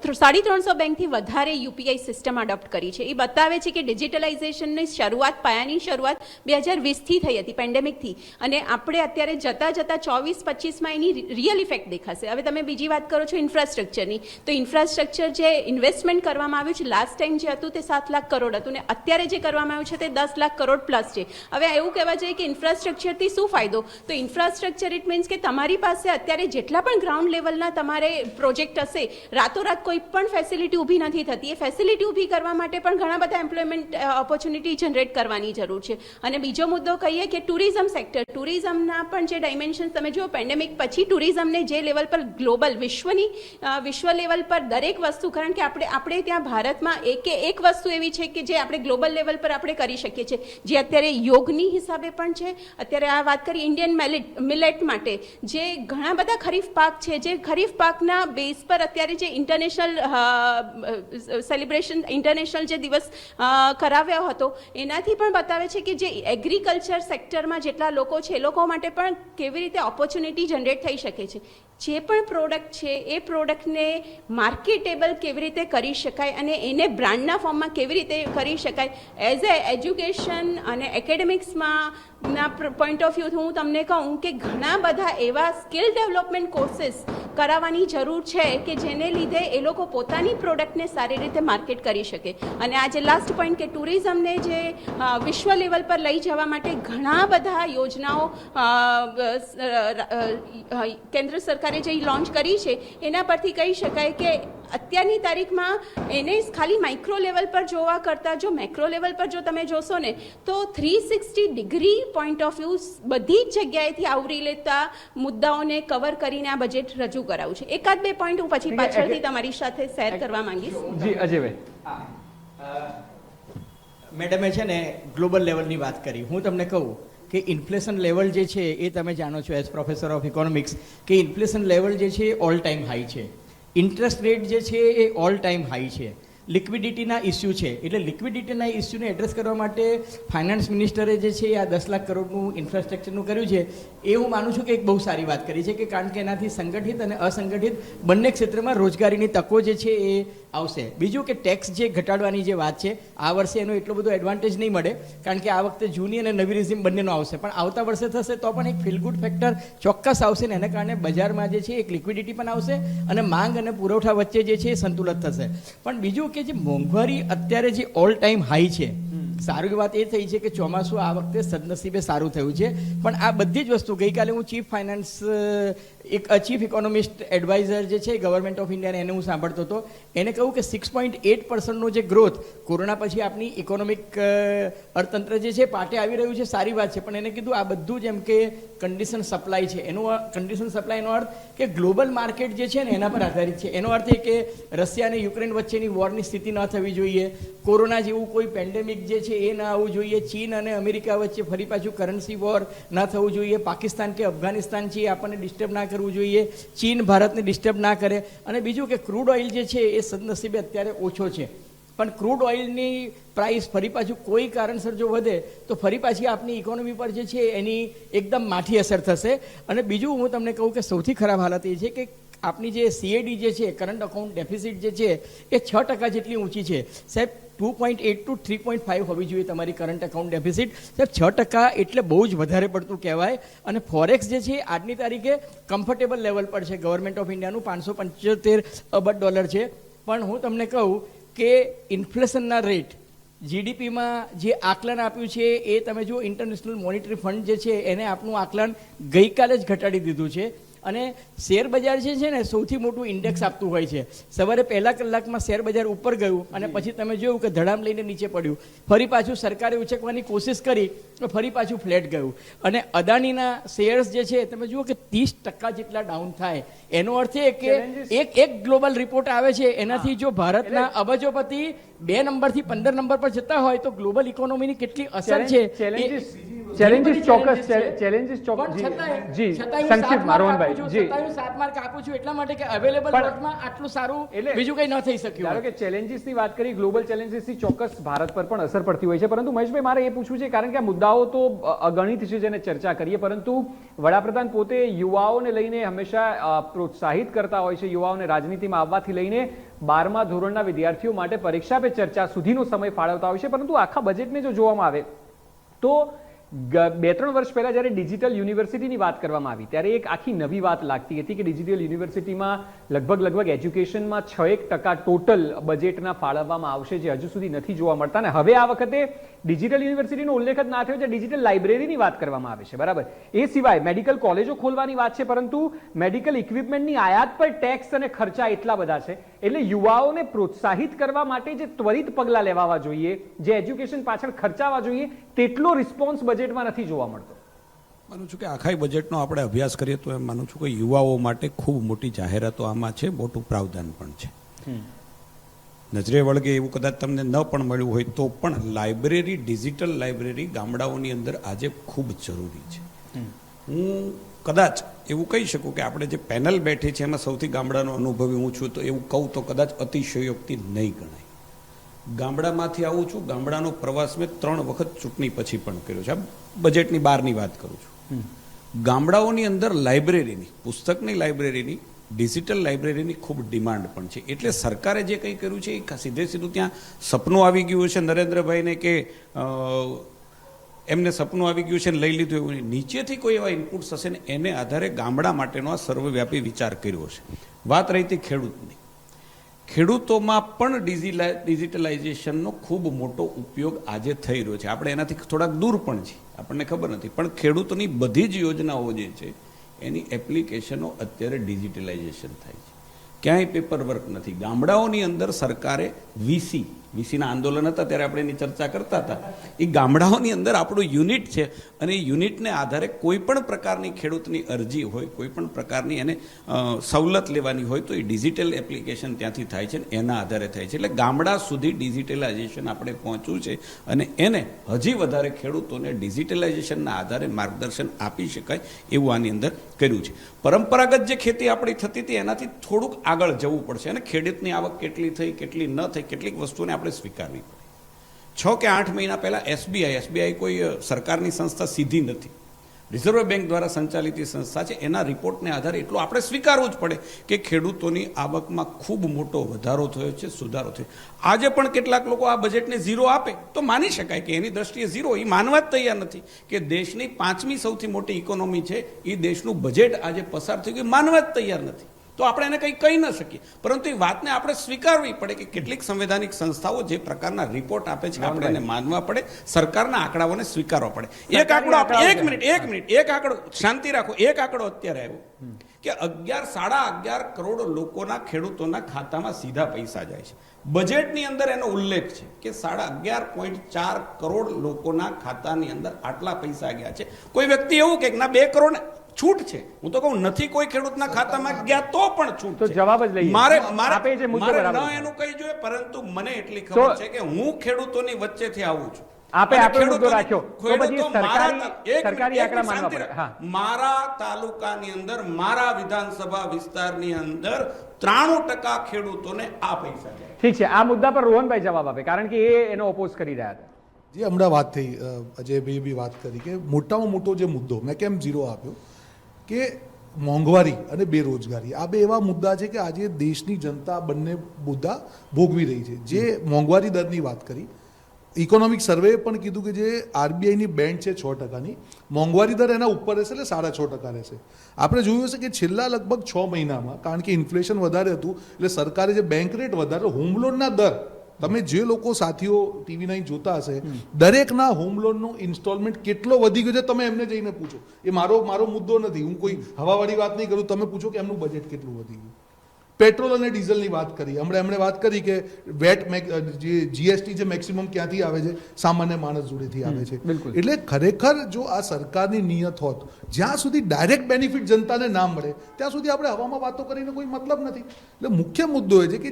350 બેંકથી વધારે યુપીઆઈ સિસ્ટમ અડોપ્ટ કરી છે. એ બતાવે છે કે ડિજિટલાઇઝેશનની શરૂઆત, પાયાની શરૂઆત 2020થી થઈ હતી, પેન્ડેમિકથી, અને આપણે અત્યારે જતાં 24-25માં એની રિયલ ઇફેક્ટ દેખાશે. હવે તમે બીજી વાત કરો છો ઇન્ફ્રાસ્ટ્રક્ચરની, તો ઇન્ફ્રાસ્ટ્રક્ચર જે ઇન્વેસ્ટમેન્ટ કરવામાં આવ્યું છે લાસ્ટ ટાઈમ જે હતું તે 7 લાખ કરોડ હતું ને અત્યારે જે કરવામાં આવ્યું છે તે 10 લાખ કરોડ પ્લસ છે. હવે એવું કહેવા જોઈએ કે ઇન્ફ્રાસ્ટ્રક્ચરથી શું ફાયદો? તો ઇન્ફ્રાસ્ટ્રક્ચર ઇટ મીન્સ કે તમારી પાસે અત્યારે જેટલા પણ ગ્રાઉન્ડ લેવલના તમારે પ્રોજેક્ટ હશે, રાતોરાત કોઈ પણ ફેસિલિટી ઊભી નથી થતી. એ ફેસિલિટી ઊભી કરવા માટે પણ ઘણા બધા એમ્પ્લોયમેન્ટ ઓપોર્ચ્યુનિટી જનરેટ કરવાની જરૂર છે. અને બીજો મુદ્દો કહીએ કે ટુરિઝમ સેક્ટર, ટુરિઝમના પણ જે ડાયમેન્શન તમે જુઓ, પેન્ડેમિક પછી ટુરિઝમને જે લેવલ પર ગ્લોબલ વિશ્વ લેવલ પર દરેક વસ્તુ, કારણ કે આપણે ત્યાં ભારતમાં એક વસ્તુ એવી છે કે જે આપણે ગ્લોબલ લેવલ લેવલ પર આપણે કરી શકીએ છીએ, જે અત્યારે યોગની હિસાબે પણ છે. અત્યારે આ વાત કરી ઇન્ડિયન મિલેટ માટે, જે ઘણા બધા ખરીફ પાક છે, જે ખરીફ પાકના બેઝ પર અત્યારે જે ઇન્ટરનેશનલ સેલિબ્રેશન, ઇન્ટરનેશનલ જે દિવસ કરાવ્યો હતો, એનાથી પણ બતાવે છે કે જે એગ્રીકલ્ચર સેક્ટરમાં જેટલા લોકો છે એ લોકો માટે પણ કેવી રીતે ઓપોર્ચ્યુનિટી જનરેટ થઈ શકે છે. જે પણ પ્રોડક્ટ છે એ પ્રોડક્ટને માર્કેટેબલ કેવી રીતે કરી શકાય અને એને બ્રાન્ડના ફોર્મમાં કેવી રીતે કરી શકાય, એઝ એ એજ્યુકેશન અને એકેડેમિક્સમાં ના પોઈન્ટ ઓફ વ્યૂથી હું તમને કહું કે ઘણા બધા એવા સ્કિલ ડેવલપમેન્ટ કોર્सेस કરાવવાની જરૂર છે કે જેને લીધે એ લોકો પોતાની પ્રોડક્ટને સારી રીતે માર્કેટ કરી શકે. અને આ જે લાસ્ટ પોઈન્ટ કે ટુરિઝમને જે વિશ્વ લેવલ પર લઈ જવા માટે ઘણા બધા યોજનાઓ કેન્દ્ર સરકારે જે લોન્ચ કરી છે એના પરથી કહી શકાય કે અત્યારની તારીખમાં એને ખાલી માઇક્રો લેવલ પર જોવા કરતાં જો મેક્રો લેવલ પર જો તમે જોશો ને તો 360 ડિગ્રી પોઈન્ટ ઓફ વ્યૂ બધી જ જગ્યાએથી આવરી લેતા મુદ્દાઓને કવર કરીને આ બજેટ રજૂ કરાવું છે. એકાદ બે પોઈન્ટ હું પછી પાછળથી તમારી સાથે શેર કરવા માંગીશ. જી અજયભાઈ. મેડમે છે ને ગ્લોબલ લેવલની વાત કરી. હું તમને કહું કે ઇન્ફ્લેશન લેવલ જે છે એ તમે જાણો છો એઝ પ્રોફેસર ઓફ ઇકોનોમિક્સ કે ઇન્ફ્લેશન લેવલ જે છે એ ઓલ ટાઈમ હાઈ છે. ઇન્ટરેસ્ટ રેટ જે છે એ ઓલ ટાઈમ હાઈ છે. લિક્વિડિટીના ઇસ્યુ છે, એટલે લિક્વિડિટીના ઇસ્યુને એડ્રેસ કરવા માટે ફાઇનાન્સ મિનિસ્ટરે જે છે આ 10 લાખ કરોડનું ઇન્ફ્રાસ્ટ્રક્ચરનું કર્યું છે એ હું માનું છું કે એક બહુ સારી વાત કરી છે, કે કારણ કે એનાથી સંગઠિત અને અસંગઠિત બંને ક્ષેત્રમાં રોજગારીની તકો જે છે એ આવશે. બીજું કે ટેક્સ જે ઘટાડવાની જે વાત છે, આ વર્ષે એનો એટલો બધો એડવાન્ટેજ નહીં મળે કારણ કે આ વખતે જૂની અને નવી રિઝિમ બંનેનો આવશે, પણ આવતા વર્ષે થશે તો પણ એક ફીલ ગુડ ફેક્ટર ચોક્કસ આવશે ને એના કારણે બજારમાં જે છે એક લિક્વિડિટી પણ આવશે અને માંગ અને પુરવઠા વચ્ચે જે છે એ સંતુલન થશે. પણ બીજું કે જે મોંઘવારી અત્યારે જે ઓલ ટાઈમ હાઈ છે, સારી વાત એ થઈ છે કે ચોમાસું આ વખતે સદનસીબે સારું થયું છે, પણ આ બધી જ વસ્તુ ગઈકાલે હું ચીફ ઇકોનોમિસ્ટ એડવાઇઝર જે છે ગવર્મેન્ટ ઓફ ઇન્ડિયાને એને હું સાંભળતો હતો, એને કહ્યું કે 6.8%નો જે ગ્રોથ કોરોના પછી આપણી ઇકોનોમિક અર્થતંત્ર જે છે પાટે આવી રહ્યું છે, સારી વાત છે, પણ એને કીધું આ બધું જેમ કે કન્ડિશન સપ્લાય છે, એનો કન્ડિશન સપ્લાયનો અર્થ કે ગ્લોબલ માર્કેટ જે છે ને એના પર આધારિત છે. એનો અર્થ એ કે રશિયા અને યુક્રેન વચ્ચેની વોરની સ્થિતિ ન થવી જોઈએ, કોરોના જેવું કોઈ પેન્ડેમિક જે છે એ ના આવવું જોઈએ, ચીન અને અમેરિકા વચ્ચે ફરી પાછું કરન્સી વોર ના થવું જોઈએ, પાકિસ્તાન કે અફઘાનિસ્તાન છે એ આપણને ડિસ્ટર્બ ના કરવું જોઈએ, ચીન ભારતને ડિસ્ટર્બ ના કરે. અને બીજું કે ક્રૂડ ઓઇલ જે છે એ સદનસીબે અત્યારે ઓછો છે, પણ ક્રૂડ ઓઇલની પ્રાઇસ ફરી પાછું કોઈ કારણસર જો વધે તો ફરી પાછી આપણી ઇકોનોમી પર જે છે એની એકદમ માઠી અસર થશે. અને બીજું હું તમને કહું કે સૌથી ખરાબ હાલત એ છે કે આપણી જે CAD જે છે કરંટ અકાઉન્ટ ડેફિસિટ જે છે એ 6% જેટલી ઊંચી છે. સાહેબ 2.8 to 3.5 હોવી જોઈએ તમારી કરંટ અકાઉન્ટ ડેફિસિટ. સાહેબ 6% એટલે બહુ જ વધારે પડતું કહેવાય. અને ફોરેક્સ જે છે આજની તારીખે કમ્ફર્ટેબલ લેવલ પર છે. ગવર્મેન્ટ ઓફ ઇન્ડિયાનું $575 અબજ છે. પણ હું તમને કહું કે ઇન્ફ્લેશનના રેટ GDPમાં જે આકલન આપ્યું છે એ તમે જો ઇન્ટરનેશનલ મોનિટરી ફંડ જે છે એને આપનું આકલન ગઈકાલે જ ઘટાડી દીધું છે. અને શેર બજાર જે છે ને સૌથી મોટું ઇન્ડેક્સ આપતું હોય છે. સવારે પહેલા કલાકમાં શેર બજાર ઉપર ગયું અને પછી તમે જોયું કે ધડામ લઈને નીચે પડ્યું, ફરી પાછું સરકારે ઉચકવાની કોશિશ કરી તો ફરી પાછું ફ્લેટ ગયું. અને અદાણીના શેર્સ જે છે તમે જુઓ કે 30% જેટલા ડાઉન થાય. એનો અર્થ એ કે એક ગ્લોબલ રિપોર્ટ આવે છે એનાથી જો ભારતના અબજોપતિ 2 નંબરથી 15 નંબર પર જતા હોય તો ગ્લોબલ ઇકોનોમીની કેટલી અસર છે. ચેલેન્જીસ ચોક્કસ જી સંક્ષિપ્તમાં રોહનભાઈ જી 7 માર્ક આપું છું એટલા માટે કે અવેલેબલ લોટમાં આટલું સારું બીજું કંઈ ન થઈ શક્યું. ધારો કે ચેલેન્જીસની વાત કરી, ગ્લોબલ ચેલેન્જીસથી ચોક્કસ ભારત પર પણ અસર પડતી હોય છે, પરંતુ મહેશભાઈ મારે એ પૂછવું છે કારણ કે આ મુદ્દાઓ તો અગણિત છે જેને ચર્ચા કરીએ, પરંતુ વડાપ્રધાન પોતે યુવાઓને લઈને હંમેશા પ્રોત્સાહિત કરતા હોય છે. યુવાઓને રાજનીતિમાં આવવાથી લઈને 12મા ધોરણના વિદ્યાર્થીઓ માટે પરીક્ષા પે ચર્ચા સુધીનો સમય ફાળવતા હોય છે, પરંતુ આખા બજેટને જો જોવામાં આવે તો 2-3 વર્ષ પહેલા જ્યારે ડિજિટલ યુનિવર્સિટીની વાત કરવામાં આવી ત્યારે એક આખી નવી વાત લાગતી હતી કે ડિજિટલ યુનિવર્સિટીમાં લગભગ એજ્યુકેશનમાં 6% ટોટલ બજેટના ફાળવવામાં આવશે, જે હજુ સુધી નથી જોવા મળતા. ને હવે આ વખતે ડિજિટલ યુનિવર્સિટીનો ઉલ્લેખ જ ના થયો છે, ડિજિટલ લાઇબ્રેરીની વાત કરવામાં આવે છે, બરાબર. એ સિવાય મેડિકલ કોલેજો ખોલવાની વાત છે, પરંતુ મેડિકલ ઇક્વિપમેન્ટની આયાત પર ટેક્સ અને ખર્ચા એટલા બધા છે. એટલે યુવાઓને પ્રોત્સાહિત કરવા માટે જે ત્વરિત પગલાં લેવા જોઈએ, જે એજ્યુકેશન પાછળ ખર્ચાવા જોઈએ, તેટલો રિસ્પોન્સ બજેટમાં નથી જોવા મળતો. માનું છું કે આખા બજેટનો આપણે અભ્યાસ કરીએ તો એમ માનું છું કે યુવાઓ માટે ખૂબ મોટી જાહેરાતો આમાં છે, મોટું પ્રાવધાન પણ છે. નજરે વળગે એવું કદાચ તમને ન પણ મળ્યું હોય તો પણ લાઇબ્રેરી, ડિજિટલ લાઇબ્રેરી ગામડાઓની અંદર આજે ખૂબ જરૂરી છે. હું કદાચ એવું કહી શકું કે આપણે જે પેનલ બેઠી છે એમાં સૌથી ગામડાનો અનુભવી હું છું, તો એવું કહું તો કદાચ અતિશયોક્તિ નહીં ગણાય. ગામડામાંથી આવું છું. ગામડાનો પ્રવાસ મેં 3 વખત ચૂંટણી પછી પણ કર્યો છે. આ બજેટની બહારની વાત કરું છું. ગામડાઓની અંદર લાઇબ્રેરીની, પુસ્તકની લાઇબ્રેરીની, ડિજિટલ લાઇબ્રેરીની ખૂબ ડિમાન્ડ પણ છે. એટલે સરકારે જે કંઈ કર્યું છે એ સીધું ત્યાં સપનું આવી ગયું છે નરેન્દ્રભાઈને, કે એમને સપનું આવી ગયું છે ને લઈ લીધું એવું નહીં. નીચેથી કોઈ એવા ઇનપુટ્સ હશે ને એને આધારે ગામડા માટેનો આ સર્વવ્યાપી વિચાર કર્યો છે. વાત રહી હતી ખેડૂતની. ખેડૂતોમાં પણ ડિજિટલાઇઝેશનનો ખૂબ મોટો ઉપયોગ આજે થઈ રહ્યો છે. આપણે એનાથી થોડાક દૂર પણ છીએ, આપણને ખબર નથી, પણ ખેડૂતોની બધી જ યોજનાઓ જે છે એની એપ્લિકેશનો અત્યારે ડિજિટલાઇઝેશન થાય છે. ક્યાંય પેપર વર્ક નથી. ગામડાઓની અંદર સરકારે વીસીના આંદોલન હતા ત્યારે આપણે એની ચર્ચા કરતા હતા. એ ગામડાઓની અંદર આપણું યુનિટ છે અને એ યુનિટને આધારે કોઈ પણ પ્રકારની ખેડૂતની અરજી હોય, કોઈ પણ પ્રકારની એને સવલત લેવાની હોય તો એ ડિજિટલ એપ્લિકેશન ત્યાંથી થાય છે ને એના આધારે થાય છે. એટલે ગામડા સુધી ડિજિટલાઇઝેશન આપણે પહોંચવું છે અને એને હજી વધારે ખેડૂતોને ડિજિટલાઇઝેશનના આધારે માર્ગદર્શન આપી શકાય એવું આની અંદર કર્યું છે. પરંપરાગત જે ખેતી આપણી થતી હતી એનાથી થોડુંક આગળ જવું પડશે અને ખેડૂતની આવક કેટલી થઈ, કેટલી ન થઈ, કેટલીક વસ્તુઓને આપણે સ્વીકારવી પડે. 6 કે 8 મહિના પહેલા એસબીઆઈ કોઈ સરકારની સંસ્થા સીધી નથી, રિઝર્વ બેંક દ્વારા સંચાલિત સંસ્થા છે. એના રિપોર્ટને આધારે એટલું આપણે સ્વીકારવું જ પડે કે ખેડૂતોની આવકમાં ખૂબ મોટો વધારો થયો છે, સુધારો થયો. આજે પણ કેટલાક લોકો આ બજેટને 0 આપે તો માની શકાય કે એની દ્રષ્ટિએ 0, એ માનવા જ તૈયાર નથી કે દેશની 5મી સૌથી મોટી ઇકોનોમી છે એ દેશનું બજેટ આજે પસાર થઈ ગયું, માનવા જ તૈયાર નથી. તો આપણે એને કંઈ કહી ન શકીએ, પરંતુ એ વાતને આપણે સ્વીકારવી પડે કે કેટલીક સંવૈધાનિક સંસ્થાઓ જે પ્રકારના રિપોર્ટ આપે છે આપણે એને માનવા પડે, સરકારના આંકડાઓને સ્વીકારવા પડે. એક આંકડો એક આંકડો શાંતિ રાખો. એક આંકડો અત્યારે આવ્યો કે 11.5 કરોડ લોકોના, ખેડૂતોના ખાતામાં સીધા પૈસા જાય છે. બજેટની અંદર એનો ઉલ્લેખ છે કે 11.4 કરોડ લોકોના ખાતાની અંદર આટલા પૈસા ગયા છે. કોઈ વ્યક્તિ એવું કે ના 2 કરોડ છૂટ છે. હું તો કહું નથી કોઈ ખેડૂતના ખાતામાં ગયા તો પણ છૂટ છે. જવાબ જ લઈએ. મારે બરાબર ન એનું કહી જોઈએ, પરંતુ મને એટલી ખબર છે કે હું ખેડૂતોની વચ્ચેથી આવું છું. આપણે મુદ્દો રાખ્યો તો પછી સરકારી આંકડા માનવા પડે. હા, મારા તાલુકાની અંદર, મારા વિધાનસભા વિસ્તારની અંદર 93% ખેડૂતોને આ પૈસા જાય. ઠીક છે. આ મુદ્દા પર રોહનભાઈ જવાબ આપે, કારણ કે એ એનો ઓપોઝ કરી રહ્યા હતા. જે હમણાં વાત થઈ, અજયભાઈ બી વાત કરી કે મોટામાં મોટો જે મુદ્દો મેં કેમ 0 આપ્યો કે મોંઘવારી અને બેરોજગારી, આ બે એવા મુદ્દા છે કે આજે દેશની જનતા બંને મુદ્દા ભોગવી રહી છે. જે મોંઘવારી દરની વાત કરી, ઇકોનોમિક સર્વેએ પણ કીધું કે જે આરબીઆઈની બેન્ડ છે 6%ની, મોંઘવારી દર એના ઉપર રહેશે એટલે 6.5% રહેશે. આપણે જોયું હશે કે છેલ્લા લગભગ 6 મહિનામાં, કારણ કે ઇન્ફ્લેશન વધારે હતું એટલે સરકારે જે બેંક રેટ વધારે, હોમ લોનના દર, તમે જે લોકો સાથીઓ TV9 જોતા હશે, દરેકના હોમ લોનનો ઇન્સ્ટોલમેન્ટ કેટલો વધી ગયો છે તમે એમને જઈને પૂછો. એ મારો મુદ્દો નથી, હું કોઈ હવાવાળી વાત નહીં કરું. તમે પૂછો કે એમનું બજેટ કેટલું વધી ગયું. પેટ્રોલ અને ડીઝલની વાત કરી, હમણાં એમણે વાત કરી કે વેટ, જે જીએસટી જે મેક્સિમમ ક્યાંથી આવે છે, સામાન્ય માણસ જોડેથી આવે છે. એટલે ખરેખર જો આ સરકારની નિયત હોત, જ્યાં સુધી ડાયરેક્ટ બેનિફિટ જનતાને ના મળે ત્યાં સુધી આપણે હવામાં વાતો કરીને કોઈ મતલબ નથી. એટલે મુખ્ય મુદ્દો એ છે કે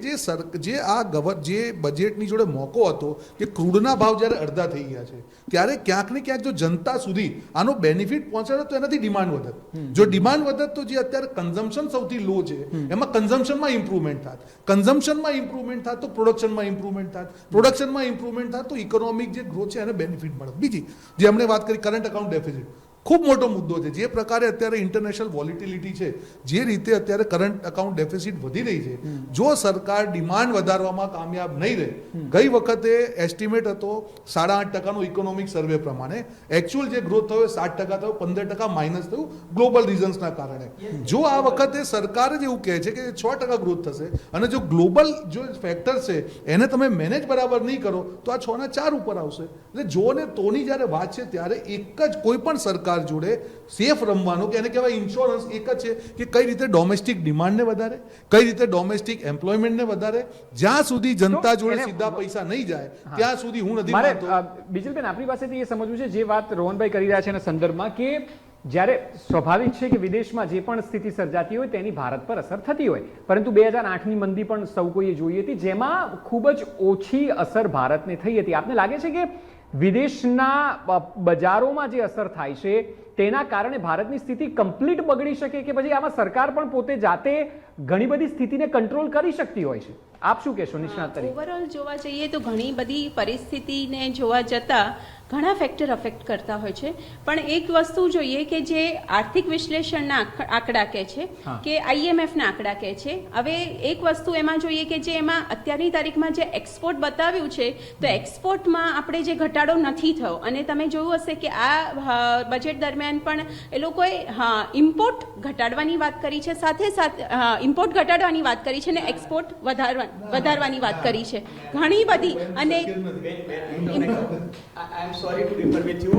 જે બજેટની જોડે મોકો હતો કે ક્રૂડના ભાવ જ્યારે અડધા થઈ ગયા છે ત્યારે ક્યાંક ને ક્યાંક જો જનતા સુધી આનો બેનિફિટ પહોંચાડે તો એનાથી ડિમાન્ડ વધત. જો ડિમાન્ડ વધત તો જે અત્યારે કન્ઝમ્પશન સૌથી લો છે એમાં કન્ઝમ્પશનમાં ઇમ્પ્રુવમેન્ટ થાત, કન્ઝમ્પશનમાં ઇમ્પ્રુવમેન્ટ થાત તો પ્રોડક્શનમાં ઇમ્પ્રુવમેન્ટ થાત, પ્રોડક્શનમાં ઇમ્પ્રુવમેન્ટ થાત તો ઇકોનોમિક જે ગ્રોથ છે એને બેનિફિટ મળે. બીજી જે અમને વાત કરી કરંટ અકાઉન્ટ ડેફિસિટ, ખૂબ મોટો મુદ્દો છે. જે પ્રકારે અત્યારે ઇન્ટરનેશનલ વોલિટિલિટી છે, જે રીતે અત્યારે કરંટ અકાઉન્ટ ડેફિસિટ વધી રહી છે, જો સરકાર ડિમાન્ડ વધારવામાં કામયાબ નહીં રહે, ગઈ વખતે એસ્ટિમેટ હતો 8.5%નો ઇકોનોમિક સર્વે પ્રમાણે, એકચ્યુઅલ જે ગ્રોથ થયો 7% થયો, 15% માઇનસ થયું ગ્લોબલ રીઝન્સના કારણે. જો આ વખતે સરકાર જ એવું કહે છે કે 6% ગ્રોથ થશે અને જો ગ્લોબલ જો ફેક્ટર છે એને તમે મેનેજ બરાબર નહીં કરો તો આ 6 ના 4 ઉપર આવશે. એટલે જો ને તોની જ્યારે વાત છે ત્યારે એક જ કોઈ પણ સરકાર જોડે સેફ રમવાનું, કે એને કહેવાય ઇન્સ્યોરન્સ, એક જ છે કે કઈ રીતે ડોમેસ્ટિક ડિમાન્ડને વધારે, કઈ રીતે ડોમેસ્ટિક એમ્પ્લોયમેન્ટને વધારે. જ્યાં સુધી જનતા જોડે સીધા પૈસા નહીં જાય ત્યાં સુધી હું નથી માનતો. બીજલબેન, આપણી પાસેથી એ સમજવું છે જે વાત રોહનભાઈ કરી રહ્યા છે એના સંદર્ભમાં, કે જ્યારે સ્વાભાવિક છે કે વિદેશમાં જે પણ સ્થિતિ સર્જાતી હોય તેની ભારત પર અસર થતી હોય, પરંતુ 2008ની મંદી પણ સૌ કોઈએ જોઈ હતી, જેમાં ખૂબ જ ઓછી અસર ભારતને થઈ હતી. આપને લાગે છે કે વિદેશના બજારોમાં જે અસર થાય છે તેના કારણે ભારતની સ્થિતિ કમ્પ્લીટ બગડી શકે કે પછી આમાં સરકાર પણ પોતે જાતે ઘણી બધી સ્થિતિને કંટ્રોલ કરી શકતી હોય છે? આપ શું કહેશો નિષ્ણાત તરીકે? ઓવરઓલ જોવા જઈએ તો ઘણી બધી પરિસ્થિતિને જોવા જતાં ઘણા ફેક્ટર અફેક્ટ કરતા હોય છે, પણ એક વસ્તુ જોઈએ કે જે આર્થિક વિશ્લેષણના આંકડા કહે છે કે IMFના આંકડા કહે છે. હવે એક વસ્તુ એમાં જોઈએ કે જે એમાં અત્યારની તારીખમાં જે એક્સપોર્ટ બતાવ્યું છે, તો એક્સપોર્ટમાં આપણે જે ઘટાડો નથી થયો, અને તમે જોયું હશે કે આ બજેટ દરમિયાન પણ એ લોકોએ ઇમ્પોર્ટ ઘટાડવાની વાત કરી છે, સાથે સાથે ઇમ્પોર્ટ ઘટાડવાની વાત કરી છે અને એક્સપોર્ટ વધારવાની વાત કરી છે ઘણી બધી. અને sorry to differ with you.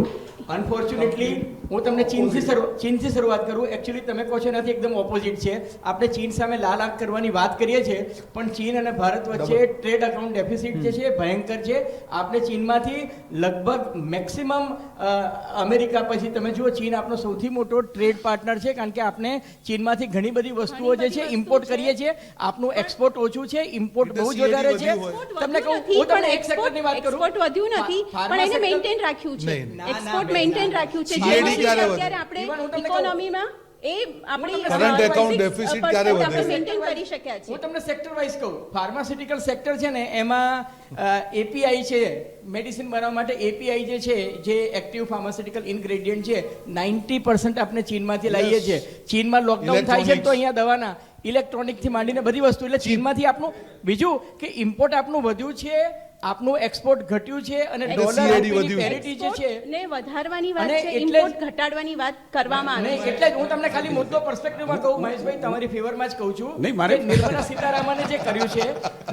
Unfortunately હું તમને ચીનથી શરૂઆત કરું. એકચ્યુઅલી તમે કહો છો નથી, એકદમ ઓપોઝિટ છે. આપણે ચીન સામે લાલ આંખ કરવાની વાત કરીએ છીએ, પણ ચીન અને ભારત વચ્ચે ટ્રેડ અકાઉન્ટ ડેફિસિટ જે છે ભયંકર છે. આપણે ચીનમાંથી લગભગ મેક્સિમમ અમેરિકા પછી તમે જુઓ, ચીન આપણો સૌથી મોટો ટ્રેડ પાર્ટનર છે, કારણ કે આપણે ચીનમાંથી ઘણી બધી વસ્તુઓ જે છે ઇમ્પોર્ટ કરીએ છીએ. આપણું એક્સપોર્ટ ઓછું છે, ઇમ્પોર્ટ બહુ જ વધારે છે. તમને કહું, હું તમને એક સેક્ટરની વાત કરું. એક્સપોર્ટ વધ્યું નથી, પણ એને મેન્ટેન રાખ્યું છે. એક્સપોર્ટ મેન્ટેન રાખ્યું છે. અત્યારે આપણે ઇકોનોમીમાં એ આપણી કરંટ એકાઉન્ટ ડેફિસિટ ક્યારે વધે છે? મેન્ટેન કરી શક્યા છે. હું તમને સેક્ટર વાઇઝ કહું. ફાર્માસ્યુટિકલ સેક્ટર છે ને, એમાં API છે, મેડિસિન બનાવવા માટે API જે છે, જે એક્ટિવ ફાર્માસ્યુટિકલ ઇન્ગ્રેડિયન્ટ છે, 90% આપણે ચીનમાંથી લાવીએ છીએ. ચીનમાં લોકડાઉન થાય છે તો અહીંયા દવાના ઇલેક્ટ્રોનિકથી માંડીને બધી વસ્તુ, એટલે ચીનમાંથી આપણું બીજું કે ઇમ્પોર્ટ આપણું વધ્યું છે, આપનું એક્સપોર્ટ ઘટ્યું છે, અને ડોલર પેરિટી જે છે ને વધારવાની વાત છે, ઇમ્પોર્ટ ઘટાડવાની વાત કરવામાં આવે છે. એટલે જ હું તમને ખાલી મુદ્દો પર્સપેક્ટિવમાં કહું, મહેશભાઈ, તમારી ફેવરમાં જ કહું છું. નિર્મલા સીતારામને જે કર્યું છે,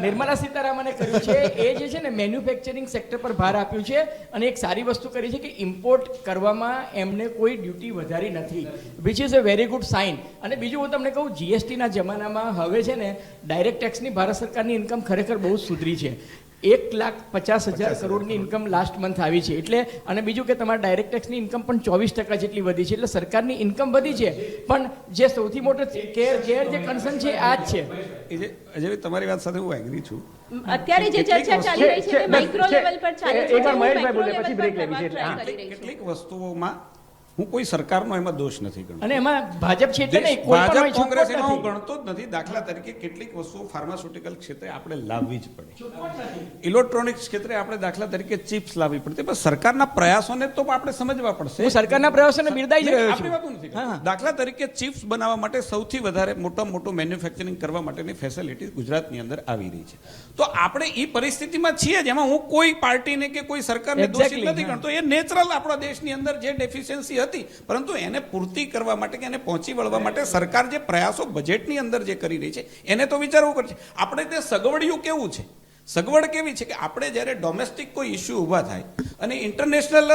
નિર્મલા સીતારામને કર્યું છે, એ જે છે ને મેન્યુફેક્ચરિંગ સેક્ટર પર ભાર આપ્યું છે, અને એક સારી વસ્તુ કરી છે કે ઇમ્પોર્ટ કરવામાં એમને કોઈ ડ્યુટી વધારી નથી, which is a very good sign. અને બીજું હું તમને કહું, GSTના જમાનામાં હવે છે ને ડાયરેક્ટ ટેક્સની ભારત સરકારની ઇન્કમ ખરેખર બહુ સુધરી છે. 1,50,000 કરોડની ઇન્કમ લાસ્ટ મંથ આવી છે. એટલે અને બીજું કે તમારા ડાયરેક્ટ ટેક્સની ઇન્કમ પણ 24% જેટલી વધી છે. એટલે સરકારની ઇન્કમ વધી છે, પણ જે સૌથી મોટો કેર જે કન્સર્ન છે આ જ છે. અજય, તમારી વાત સાથે હું એગ્રી છું. અત્યારે જે ચર્ચા ચાલી રહી છે તે માઇક્રો લેવલ પર ચાલી છે. એકવાર મહેશભાઈ બોલે પછી બ્રેક લેવી છે. કેટલીક વસ્તુઓમાં હું કોઈ સરકારનો એમાં દોષ નથી ગણતો, અને એમાં ભાજપ છે એટલે નહીં, કોઈ પણ ભાજપ કોંગ્રેસ support એમાં હું નથી. ગણતો જ નથી. દાખલા તરીકે કેટલીક વસ્તુઓ ફાર્માસ્યુટિકલ ક્ષેત્રે આપણે લાવવી જ પડે, ઇલેક્ટ્રોનિક્સ ક્ષેત્રે આપણે દાખલા તરીકે ચિપ્સ લાવવી પડે, પણ સરકારના પ્રયાસોને તો આપણે સમજવા પડશે. હું સરકારના પ્રયાસોને બિરદાવી જ રહ્યો આપણી છું. વાત નથી. દાખલા તરીકે ચિપ્સ બનાવવા માટે સૌથી વધારે મોટું મેન્યુફેક્ચરિંગ કરવા માટેની ફેસિલિટી ગુજરાતની અંદર આવી રહી છે. તો આપણે એ પરિસ્થિતિમાં છીએ જેમાં હું કોઈ પાર્ટીને કે કોઈ સરકારને દોષિત નથી ગણતો. એ નેચરલ આપણા દેશની અંદર જે ડેફિશિયન્સી હતી, પરંતુ એને પૂર્તિ કરવા માટે કે એને પહોંચી વળવા માટે સરકાર જે પ્રયાસો બજેટની અંદર જે કરી રહી છે એને તો વિચારવું પડશે. આપણે તે સગવડિયું કેવું છે, સગવડ કેવી છે કે આપણે જ્યારે ડોમેસ્ટિક કોઈ ઇસ્યુ ઊભા થાય અને ઇન્ટરનેશનલ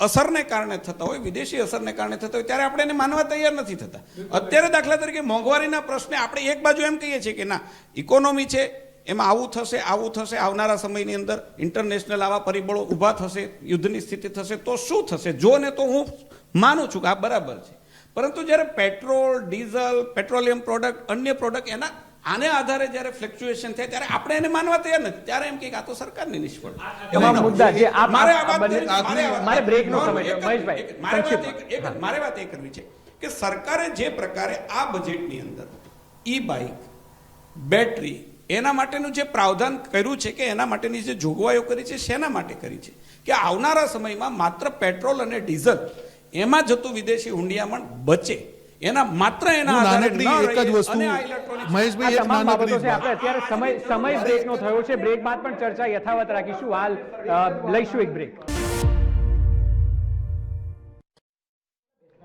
અસરને કારણે થતા હોય, વિદેશી અસરને કારણે થતા હોય, ત્યારે આપણે એને માનવા તૈયાર નથી થતા. અત્યારે દાખલા તરીકે મોંઘવારીના પ્રશ્ને આપણે એક બાજુ એમ કહીએ છીએ કે ના, ઇકોનોમી છે, એમાં આવું થશે, આવનારા સમયની અંદર ઇન્ટરનેશનલ આવા પરિબળો ઊભા થશે, યુદ્ધની સ્થિતિ થશે, તો શું થશે? જો ને તો હું માનું છું કે આ બરાબર છે, પરંતુ જ્યારે પેટ્રોલ, ડીઝલ, પેટ્રોલિયમ પ્રોડક્ટ, અન્ય પ્રોડક્ટ એના આને આધારે જ્યારે ફ્લક્ચ્યુએશન થાય ત્યારે આપણે એને માનવા તૈયાર નથી. ત્યારે એમ કે આ તો સરકારની નિષ્ફળતા. તમામ મુદ્દા જે આપ મારે બ્રેકનો સમય છે મહેશભાઈ, મારે વાત એ કરવી છે કે સરકારે જે પ્રકારે આ બજેટની અંદર ઈ બાઇક, બેટરી, એના માટેનું જે પ્રાવધાન કર્યું છે કે એના માટેની જે જોગવાઈઓ કરી છે, શેના માટે કરી છે કે આવનારા સમયમાં માત્ર પેટ્રોલ અને ડીઝલ એમાં જતું વિદેશી હુંડિયામણ બચે, એના માત્ર એના આધારે ન એક જ રહીએ. વસ્તુ અને આ ઇલેક્ટ્રોનિક મહેશભાઈ, એક તમામ બાબતો નાનકડી છે. આપણે અત્યારે સમય બ્રેકનો થયો છે. બ્રેક બાદ પણ ચર્ચા યથાવત રાખીશું. હાલ લઈશું એક બ્રેક.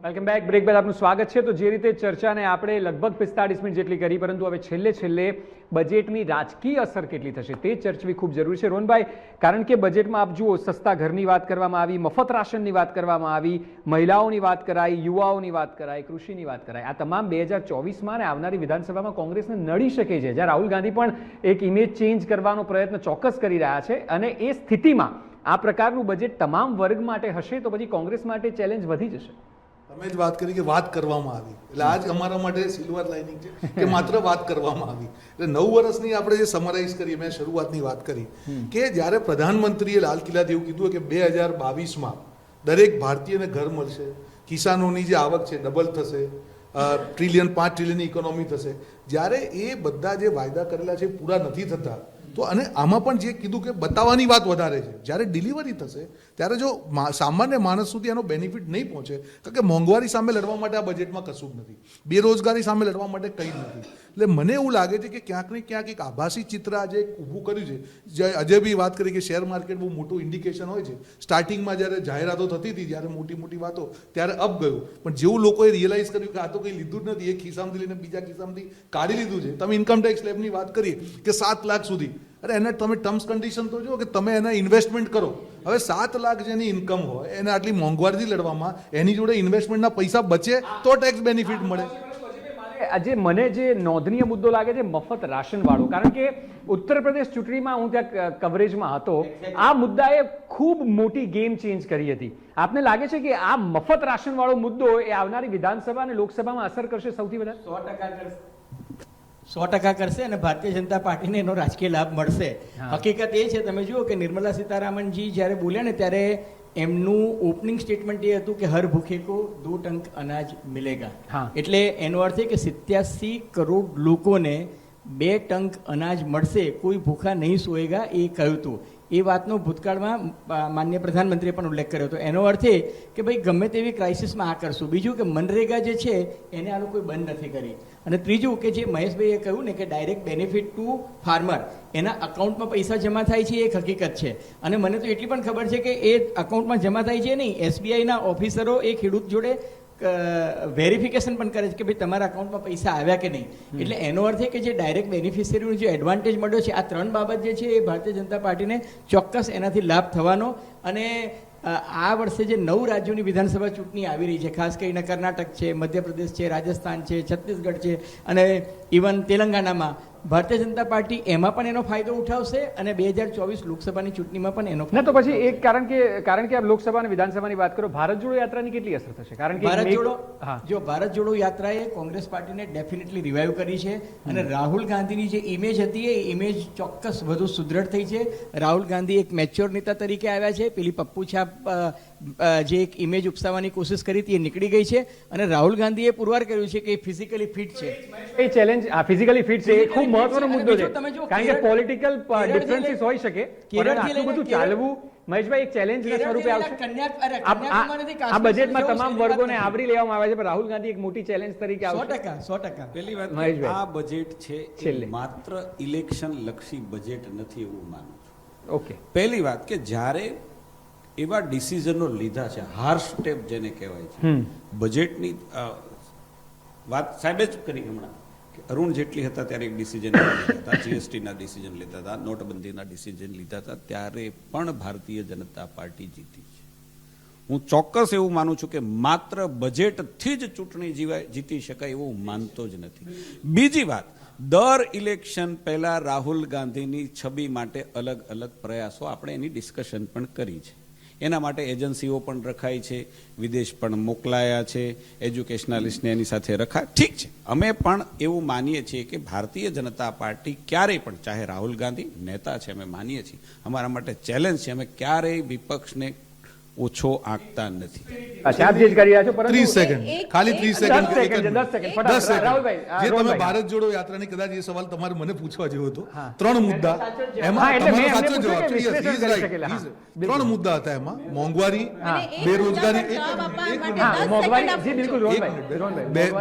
Welcome back. બ્રેક બાદ આપનું સ્વાગત છે. તો જે રીતે ચર્ચાને આપણે લગભગ 45 મિનિટ જેટલી કરી, પરંતુ હવે છેલ્લે બજેટની રાજકીય અસર કેટલી થશે તે ચર્ચવી ખૂબ જરૂરી છે. રોહનભાઈ, કારણ કે બજેટમાં આપ જુઓ, સસ્તા ઘરની વાત કરવામાં આવી, મફત રાશનની વાત કરવામાં આવી, મહિલાઓની વાત કરાઈ, યુવાઓની વાત કરાઈ, કૃષિની વાત કરાઈ. આ તમામ 2024માં અને આવનારી વિધાનસભામાં કોંગ્રેસને નડી શકે છે, જ્યાં રાહુલ ગાંધી પણ એક ઇમેજ ચેન્જ કરવાનો પ્રયત્ન ચોક્કસ કરી રહ્યા છે. અને એ સ્થિતિમાં આ પ્રકારનું બજેટ તમામ વર્ગ માટે હશે તો પછી કોંગ્રેસ માટે ચેલેન્જ વધી જશે. તમે જ વાત કરી કે વાત કરવામાં આવી, એટલે આજ અમારા માટે સિલ્વર લાઇનિંગ છે કે માત્ર વાત કરવામાં આવી. એટલે 9 વર્ષની આપણે જે સમરાઇઝ કરી, મેં શરૂઆતની વાત કરી કે જ્યારે પ્રધાનમંત્રીએ લાલ કિલ્લાથી એવું કીધું કે 2022માં દરેક ભારતીયને ઘર મળશે, કિસાનોની જે આવક છે ડબલ થશે, 5 ટ્રિલિયનની ઇકોનોમી થશે. જ્યારે એ બધા જે વાયદા કરેલા છે એ પૂરા નથી થતા, તો અને આમાં પણ જે કીધું કે બતાવવાની વાત વધારે છે, જ્યારે ડિલિવરી થશે ત્યારે જો સામાન્ય માણસ સુધી એનો બેનિફિટ નહીં પહોંચે, કારણ કે મોંઘવારી સામે લડવા માટે આ બજેટમાં કશું જ નથી, બેરોજગારી સામે લડવા માટે કંઈ જ નથી. એટલે મને એવું લાગે છે કે ક્યાંક ને ક્યાંક એક આભાસી ચિત્ર આજે ઊભું કર્યું છે. જે અજય બી વાત કરી કે શેર માર્કેટ બહુ મોટું ઇન્ડિકેશન હોય છે. સ્ટાર્ટિંગમાં જ્યારે જાહેરાતો થતી હતી, જ્યારે મોટી મોટી વાતો, ત્યારે અપ ગયું, પણ જેવું લોકોએ રિયલાઇઝ કર્યું કે આ તો કંઈ લીધું જ નથી, એક ખિસ્સામાંથી લઈને બીજા ખિસ્સામાંથી કાઢી લીધું છે. તમે ઇન્કમ ટેક્સ સ્લેબની વાત કરીએ કે 7 લાખ સુધી, અરે એને તમે ટર્મ્સ કન્ડિશન તો જુઓ કે તમે એને ઇન્વેસ્ટમેન્ટ કરો. હવે 7 લાખ જેની ઇન્કમ હોય એને આટલી મોંઘવારીથી લડવામાં એની જોડે ઇન્વેસ્ટમેન્ટના પૈસા બચે તો ટેક્સ બેનિફિટ મળે. આજે મને જે નોંધનીય મુદ્દો લાગે છે મફત રાશન વાળો, કારણ કે ઉત્તર પ્રદેશ ચૂંટણીમાં હું ત્યાં કવરેજમાં હતો, આ મુદ્દાએ ખૂબ મોટી ગેમ ચેન્જ કરી હતી. આપને લાગે છે કે આ મફત રાશન વાળો મુદ્દો એ આવનારી વિધાનસભા અને લોકસભામાં અસર કરશે સૌથી વધારે? 100% કરશે અને ભારતીય જનતા પાર્ટીને એનો રાજકીય લાભ મળશે. હકીકત એ છે, તમે જુઓ કે નિર્મલા સીતારામનજી જ્યારે બોલ્યા ને ત્યારે એમનું ઓપનિંગ સ્ટેટમેન્ટ એ હતું કે હર ભૂખે કો 2 ટંક અનાજ મિલેગા. એટલે એનો અર્થ એ કે 87 કરોડ લોકોને 2 ટંક અનાજ મળશે, કોઈ ભૂખા નહીં સોએગા, એ કહ્યું હતું. એ વાતનો ભૂતકાળમાં માનનીય પ્રધાનમંત્રીએ પણ ઉલ્લેખ કર્યો હતો. એનો અર્થ એ કે ભાઈ ગમે તેવી ક્રાઇસિસમાં આ કરશું. બીજું કે મનરેગા જે છે એને આ લોકોએ બંધ નથી કરી. અને ત્રીજું કે જે મહેશભાઈએ કહ્યું ને કે ડાયરેક્ટ બેનિફિટ ટુ ફાર્મર, એના અકાઉન્ટમાં પૈસા જમા થાય છે, એ એક હકીકત છે. અને મને તો એટલી પણ ખબર છે કે એ અકાઉન્ટમાં જમા થાય છે નહીં, SBIના ઓફિસરો એ ખેડૂત જોડે વેરિફિકેશન પણ કરે છે કે ભાઈ તમારા અકાઉન્ટમાં પૈસા આવ્યા કે નહીં. એટલે એનો અર્થ એ કે જે ડાયરેક્ટ બેનિફિશિયરીનો જે એડવાન્ટેજ મળ્યો છે, આ 3 બાબત જે છે એ ભારતીય જનતા પાર્ટીને ચોક્કસ એનાથી લાભ થવાનો. અને આ વર્ષે જે 9 રાજ્યોની વિધાનસભા ચૂંટણી આવી રહી છે, ખાસ કરીને કર્ણાટક છે, મધ્યપ્રદેશ છે, રાજસ્થાન છે, છત્તીસગઢ છે અને ઇવન તેલંગાણામાં ભારતીય જનતા પાર્ટી એમાં પણ એનો ફાયદો ઉઠાવશે અને 2024 લોકસભાની ચૂંટણીમાં પણ એનો. ના તો પછી એક કારણ કે આપ લોકસભા અને વિધાનસભાની વાત કરો, ભારત જોડો યાત્રાની કેટલી અસર થશે? કારણ કે ભારત જોડો યાત્રાએ કોંગ્રેસ પાર્ટીને ડેફિનેટલી રિવાઇવ કરી છે અને રાહુલ ગાંધીની જે ઇમેજ હતી એ ઇમેજ ચોક્કસ વધુ સુદૃઢ થઈ છે. રાહુલ ગાંધી એક મેચ્યોર નેતા તરીકે આવ્યા છે. પેલી પપ્પુ છાપ જે એક ઇમેજ ઉપસાવવાની કોશિશ કરી હતી એ નીકળી ગઈ છે અને રાહુલ ગાંધીએ પુરવાર કર્યું છે કે ફિઝિકલી ફિટ છે. એ ચેલેન્જ ફિઝિકલી ફિટ છે, એ ખૂબ મહત્વનો મુદ્દો છે, કારણ કે પોલિટિકલ ડિફરન્સીસ હોઈ શકે, પણ આટલું બધું ચાલવું મહેશભાઈ એક ચેલેન્જના સ્વરૂપે આવશે. આ બજેટમાં તમામ વર્ગોને આવરી લેવામાં આવે છે, પણ રાહુલ ગાંધી એક મોટી ચેલેન્જ તરીકે આવશે. 100%. પહેલી વાત, આ બજેટ છે એ માત્ર ઇલેક્શન લક્ષી બજેટ નથી એવું માનું છું. ઓકે, પહેલી વાત કે જ્યારે એવા ડિસિઝનો લીધા છે, હાર્શ સ્ટેપ જેને કહેવાય છે, બજેટની વાત સાહેબે જ કરી હમણાં કે અરુણ જેટલી હતા ત્યારે એક ડિસિઝન લીધા હતા, GSTના ડિસિઝન લીધા હતા, નોટબંધીના ડિસિઝન લીધા હતા, ત્યારે પણ ભારતીય જનતા પાર્ટી જીતી છે. હું ચોક્કસ એવું માનું છું કે માત્ર બજેટથી જ ચૂંટણી જીતી શકાય એવું હું માનતો જ નથી. બીજી વાત, દર ઇલેક્શન પહેલા રાહુલ ગાંધીની છબી માટે અલગ અલગ પ્રયાસો આપણે એની ડિસ્કશન પણ કરી છે. એના માટે એજન્સીઓ પણ રખાઈ છે, વિદેશ પણ મોકલાયા છે, એજ્યુકેશનાલિસ્ટને એની સાથે રખાય. ઠીક છે, અમે પણ એવું માનીએ છીએ કે ભારતીય જનતા પાર્ટી ક્યારેય પણ, ચાહે રાહુલ ગાંધી નેતા છે, અમે માનીએ છીએ, અમારા માટે ચેલેન્જ છે, અમે ક્યારેય વિપક્ષને ઓછો આંકતા નથી. આપ જે કરી રહ્યા છો, 30 સેકન્ડ, ખાલી 30 સેકન્ડ, 10 સેકન્ડ. રાહુલભાઈ, જે તમે ભારત જોડો યાત્રાની, કદાચ એ સવાલ તમારે મને પૂછવા જેવો હતો. 3 મુદ્દા એમાં, એટલે મેં સાચો એમને જવાબ પૂછ્યું કે છે. વિશ્લેષણ કરી શકેલા. 3 મુદ્દા હતા એમાં, મોંઘવારી, બેરોજગારી,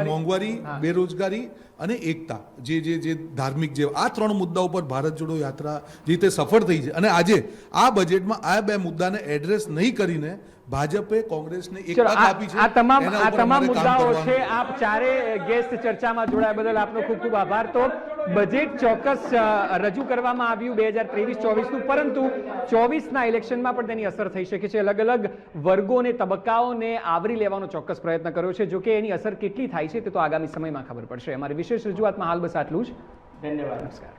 મોંઘવારી, બેરોજગારી અને એકતા, જે ધાર્મિક, જે આ 3 મુદ્દા ઉપર ભારત જોડો યાત્રા જે રીતે સફળ થઈ છે. અને આજે આ બજેટમાં આ 2 મુદ્દાને એડ્રેસ નહીં કરીને ભાજપે કોંગ્રેસને એક તક આપી છે. આ તમામ મુદ્દાઓ છે. આપ ચારે ગેસ્ટ ચર્ચામાં જોડાયા બદલ આપનો ખૂબ ખૂબ આભાર. તો બજેટ ચોક્કસ રજૂ કરવામાં આવ્યું 2023-24નું, પરંતુ 24ના ઇલેક્શનમાં પણ તેની અસર થઈ શકે છે. અલગ અલગ વર્ગોને, તબક્કાઓને આવરી લેવાનો ચોક્કસ પ્રયત્ન કર્યો છે. જો કે એની અસર કેટલી થાય છે તે તો આગામી સમયમાં ખબર પડશે. અમારી વિશેષ રજૂઆતમાં હાલ બસ આટલું જ. ધન્યવાદ. નમસ્કાર.